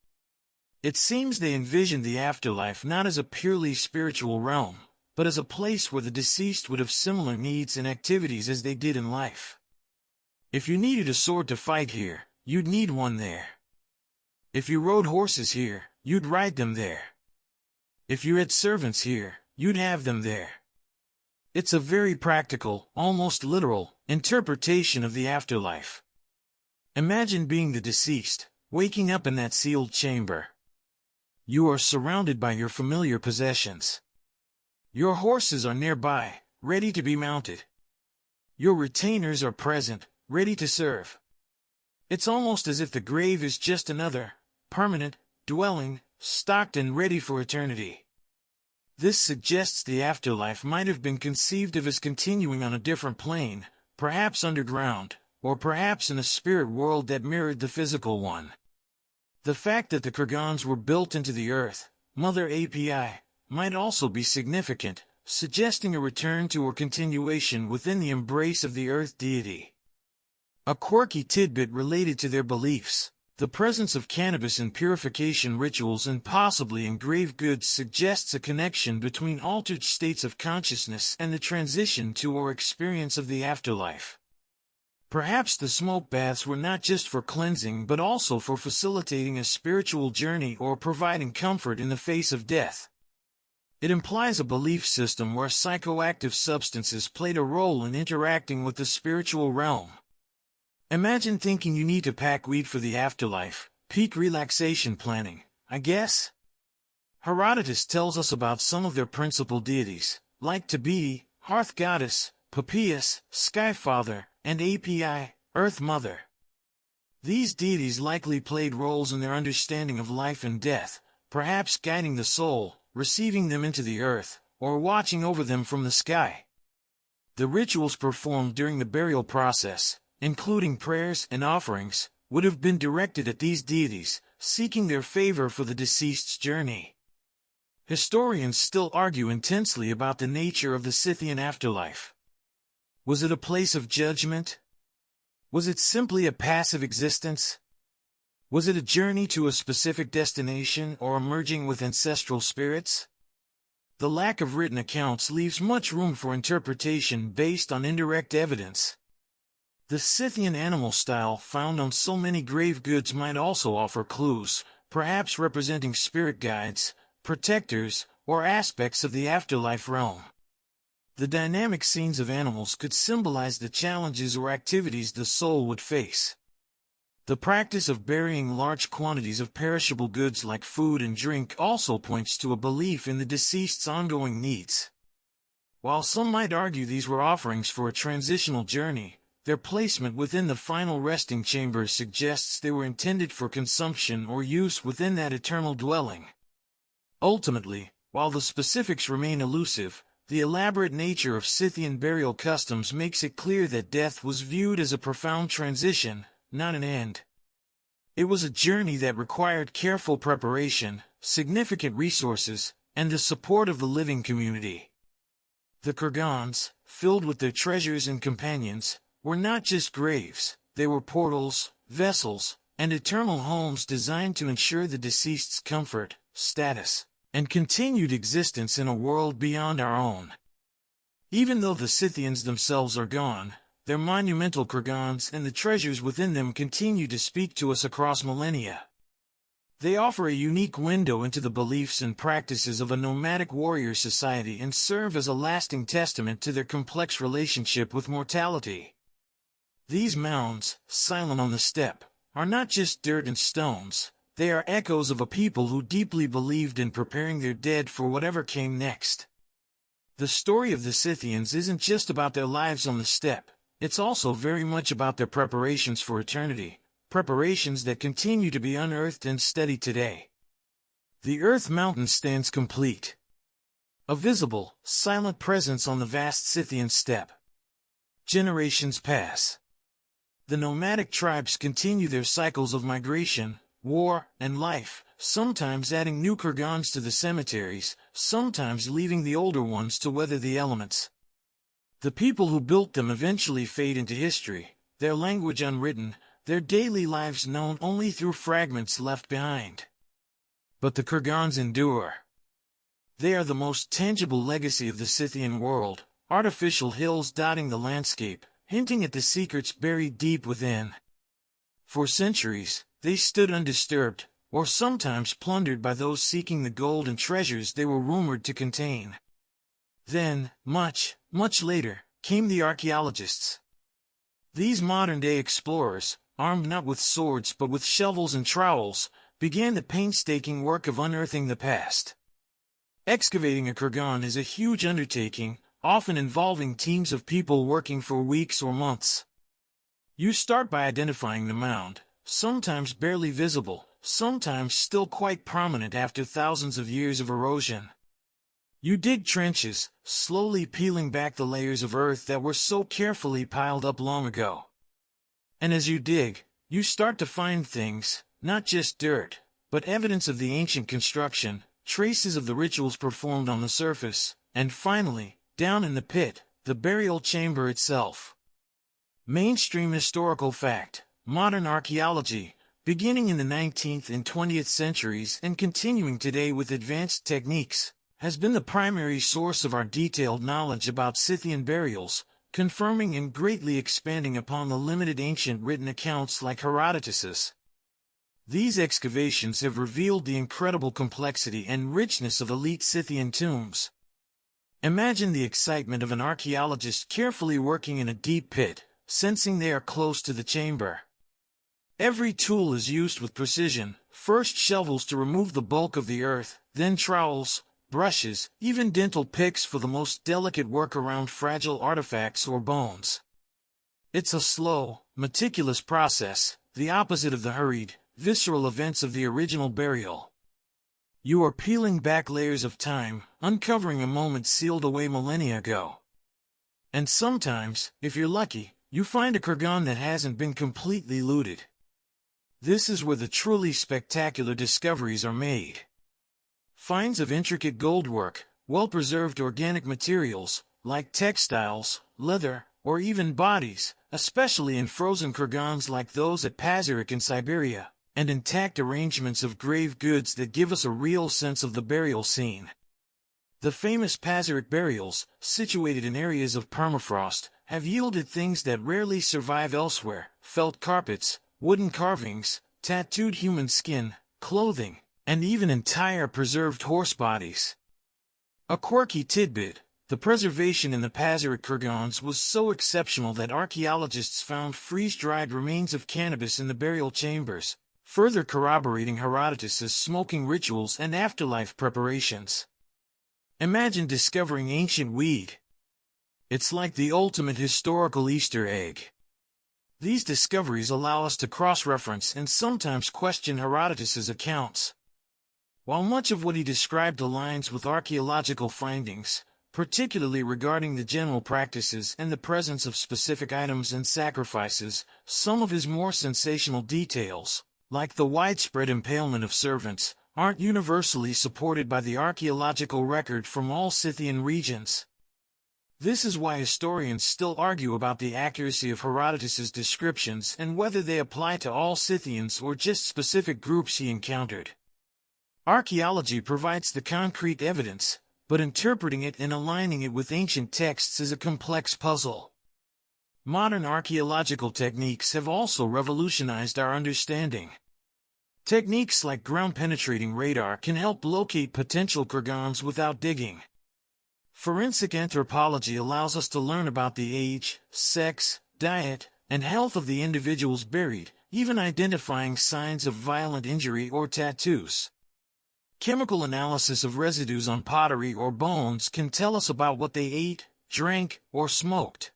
It seems they envisioned the afterlife not as a purely spiritual realm, but as a place where the deceased would have similar needs and activities as they did in life. If you needed a sword to fight here, you'd need one there. If you rode horses here, you'd ride them there. If you had servants here, you'd have them there. It's a very practical, almost literal, interpretation of the afterlife. Imagine being the deceased, waking up in that sealed chamber. You are surrounded by your familiar possessions. Your horses are nearby, ready to be mounted. Your retainers are present, ready to serve. It's almost as if the grave is just another, permanent, dwelling, stocked and ready for eternity. This suggests the afterlife might have been conceived of as continuing on a different plane, perhaps underground, or perhaps in a spirit world that mirrored the physical one. The fact that the kurgans were built into the earth, Mother API, might also be significant, suggesting a return to or continuation within the embrace of the earth deity. A quirky tidbit related to their beliefs: the presence of cannabis in purification rituals and possibly in grave goods suggests a connection between altered states of consciousness and the transition to or experience of the afterlife. Perhaps the smoke baths were not just for cleansing but also for facilitating a spiritual journey or providing comfort in the face of death. It implies a belief system where psychoactive substances played a role in interacting with the spiritual realm. Imagine thinking you need to pack weed for the afterlife. Peak relaxation planning, I guess? Herodotus tells us about some of their principal deities, like Tabidi, Hearth Goddess, Papias, Sky Father, and API, Earth Mother. These deities likely played roles in their understanding of life and death, perhaps guiding the soul, receiving them into the earth, or watching over them from the sky. The rituals performed during the burial process, including prayers and offerings, would have been directed at these deities, seeking their favor for the deceased's journey. Historians still argue intensely about the nature of the Scythian afterlife. Was it a place of judgment? Was it simply a passive existence? Was it a journey to a specific destination or a merging with ancestral spirits? The lack of written accounts leaves much room for interpretation based on indirect evidence. The Scythian animal style found on so many grave goods might also offer clues, perhaps representing spirit guides, protectors, or aspects of the afterlife realm. The dynamic scenes of animals could symbolize the challenges or activities the soul would face. The practice of burying large quantities of perishable goods like food and drink also points to a belief in the deceased's ongoing needs. While some might argue these were offerings for a transitional journey, their placement within the final resting chamber suggests they were intended for consumption or use within that eternal dwelling. Ultimately, while the specifics remain elusive, the elaborate nature of Scythian burial customs makes it clear that death was viewed as a profound transition, not an end. It was a journey that required careful preparation, significant resources, and the support of the living community. The kurgans, filled with their treasures and companions, were not just graves, they were portals, vessels, and eternal homes designed to ensure the deceased's comfort, status, and continued existence in a world beyond our own. Even though the Scythians themselves are gone, their monumental kurgans and the treasures within them continue to speak to us across millennia. They offer a unique window into the beliefs and practices of a nomadic warrior society and serve as a lasting testament to their complex relationship with mortality. These mounds, silent on the steppe, are not just dirt and stones, they are echoes of a people who deeply believed in preparing their dead for whatever came next. The story of the Scythians isn't just about their lives on the steppe, it's also very much about their preparations for eternity, preparations that continue to be unearthed and studied today. The Earth Mountain stands complete. A visible, silent presence on the vast Scythian steppe. Generations pass. The nomadic tribes continue their cycles of migration, war, and life, sometimes adding new kurgans to the cemeteries, sometimes leaving the older ones to weather the elements. The people who built them eventually fade into history, their language unwritten, their daily lives known only through fragments left behind. But the kurgans endure. They are the most tangible legacy of the Scythian world, artificial hills dotting the landscape, hinting at the secrets buried deep within. For centuries, they stood undisturbed, or sometimes plundered by those seeking the gold and treasures they were rumored to contain. Then, much later, came the archaeologists. These modern-day explorers, armed not with swords but with shovels and trowels, began the painstaking work of unearthing the past. Excavating a kurgan is a huge undertaking, often involving teams of people working for weeks or months. You start by identifying the mound, sometimes barely visible, sometimes still quite prominent after thousands of years of erosion. You dig trenches, slowly peeling back the layers of earth that were so carefully piled up long ago. And as you dig, you start to find things, not just dirt, but evidence of the ancient construction, traces of the rituals performed on the surface, and finally, down in the pit, the burial chamber itself. Mainstream historical fact: modern archaeology, beginning in the 19th and 20th centuries and continuing today with advanced techniques, has been the primary source of our detailed knowledge about Scythian burials, confirming and greatly expanding upon the limited ancient written accounts like Herodotus's. These excavations have revealed the incredible complexity and richness of elite Scythian tombs. Imagine the excitement of an archaeologist carefully working in a deep pit, sensing they are close to the chamber. Every tool is used with precision, first shovels to remove the bulk of the earth, then trowels, brushes, even dental picks for the most delicate work around fragile artifacts or bones. It's a slow, meticulous process, the opposite of the hurried, visceral events of the original burial. You are peeling back layers of time, uncovering a moment sealed away millennia ago. And sometimes, if you're lucky, you find a kurgan that hasn't been completely looted. This is where the truly spectacular discoveries are made. Finds of intricate goldwork, well-preserved organic materials, like textiles, leather, or even bodies, especially in frozen kurgans like those at Pazyryk in Siberia, and intact arrangements of grave goods that give us a real sense of the burial scene. The famous Pazyryk burials, situated in areas of permafrost, have yielded things that rarely survive elsewhere: felt carpets, wooden carvings, tattooed human skin, clothing, and even entire preserved horse bodies. A quirky tidbit: the preservation in the Pazyryk kurgans was so exceptional that archaeologists found freeze-dried remains of cannabis in the burial chambers, further corroborating Herodotus's smoking rituals and afterlife preparations. Imagine discovering ancient weed. It's like the ultimate historical Easter egg. These discoveries allow us to cross-reference and sometimes question Herodotus's accounts. While much of what he described aligns with archaeological findings, particularly regarding the general practices and the presence of specific items and sacrifices, some of his more sensational details, like the widespread impalement of servants, aren't universally supported by the archaeological record from all Scythian regions. This is why historians still argue about the accuracy of Herodotus's descriptions and whether they apply to all Scythians or just specific groups he encountered. Archaeology provides the concrete evidence, but interpreting it and aligning it with ancient texts is a complex puzzle. Modern archaeological techniques have also revolutionized our understanding. Techniques like ground-penetrating radar can help locate potential kurgans without digging. Forensic anthropology allows us to learn about the age, sex, diet, and health of the individuals buried, even identifying signs of violent injury or tattoos. Chemical analysis of residues on pottery or bones can tell us about what they ate, drank, or smoked.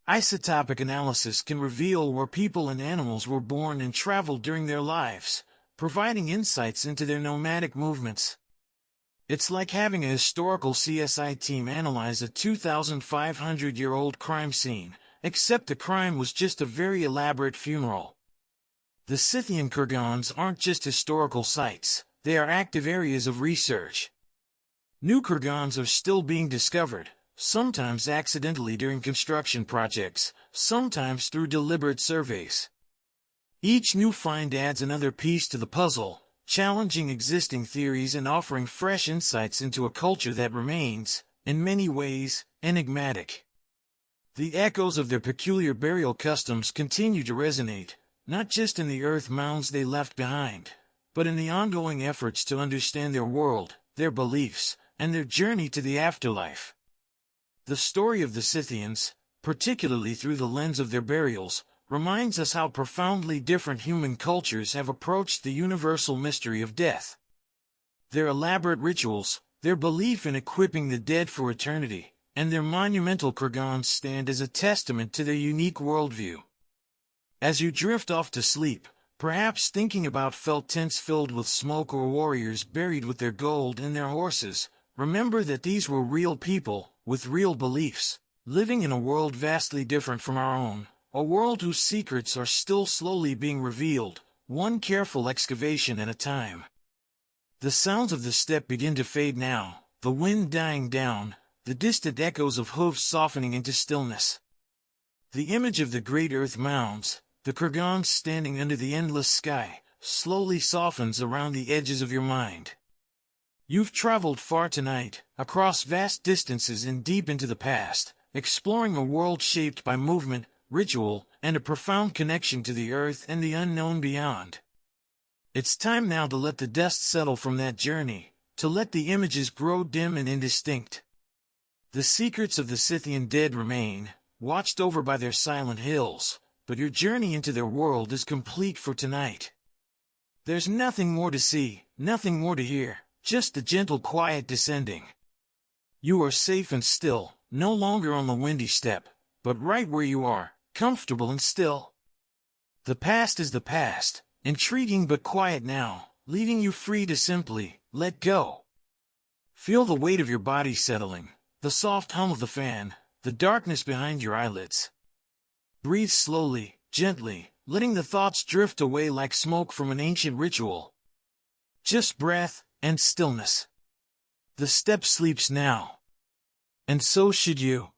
Isotopic analysis can reveal where people and animals were born and traveled during their lives, providing insights into their nomadic movements. It's like having a historical CSI team analyze a 2,500-year-old crime scene, except the crime was just a very elaborate funeral. The Scythian kurgans aren't just historical sites, they are active areas of research. New kurgans are still being discovered, sometimes accidentally during construction projects, sometimes through deliberate surveys. Each new find adds another piece to the puzzle, challenging existing theories and offering fresh insights into a culture that remains, in many ways, enigmatic. The echoes of their peculiar burial customs continue to resonate, not just in the earth mounds they left behind, but in the ongoing efforts to understand their world, their beliefs, and their journey to the afterlife. The story of the Scythians, particularly through the lens of their burials, reminds us how profoundly different human cultures have approached the universal mystery of death. Their elaborate rituals, their belief in equipping the dead for eternity, and their monumental kurgans stand as a testament to their unique worldview. As you drift off to sleep, perhaps thinking about felt tents filled with smoke or warriors buried with their gold and their horses, remember that these were real people, with real beliefs, living in a world vastly different from our own, a world whose secrets are still slowly being revealed, one careful excavation at a time. The sounds of the steppe begin to fade now, the wind dying down, the distant echoes of hooves softening into stillness. The image of the great earth mounds, the kurgans standing under the endless sky, slowly softens around the edges of your mind. You've traveled far tonight, across vast distances and deep into the past, exploring a world shaped by movement, ritual, and a profound connection to the earth and the unknown beyond. It's time now to let the dust settle from that journey, to let the images grow dim and indistinct. The secrets of the Scythian dead remain, watched over by their silent hills, but your journey into their world is complete for tonight. There's nothing more to see, nothing more to hear, just the gentle quiet descending. You are safe and still, no longer on the windy steppe, but right where you are, comfortable and still. The past is the past, intriguing but quiet now, leaving you free to simply let go. Feel the weight of your body settling, the soft hum of the fan, the darkness behind your eyelids. Breathe slowly, gently, letting the thoughts drift away like smoke from an ancient ritual. Just breath and stillness. The steppe sleeps now. And so should you.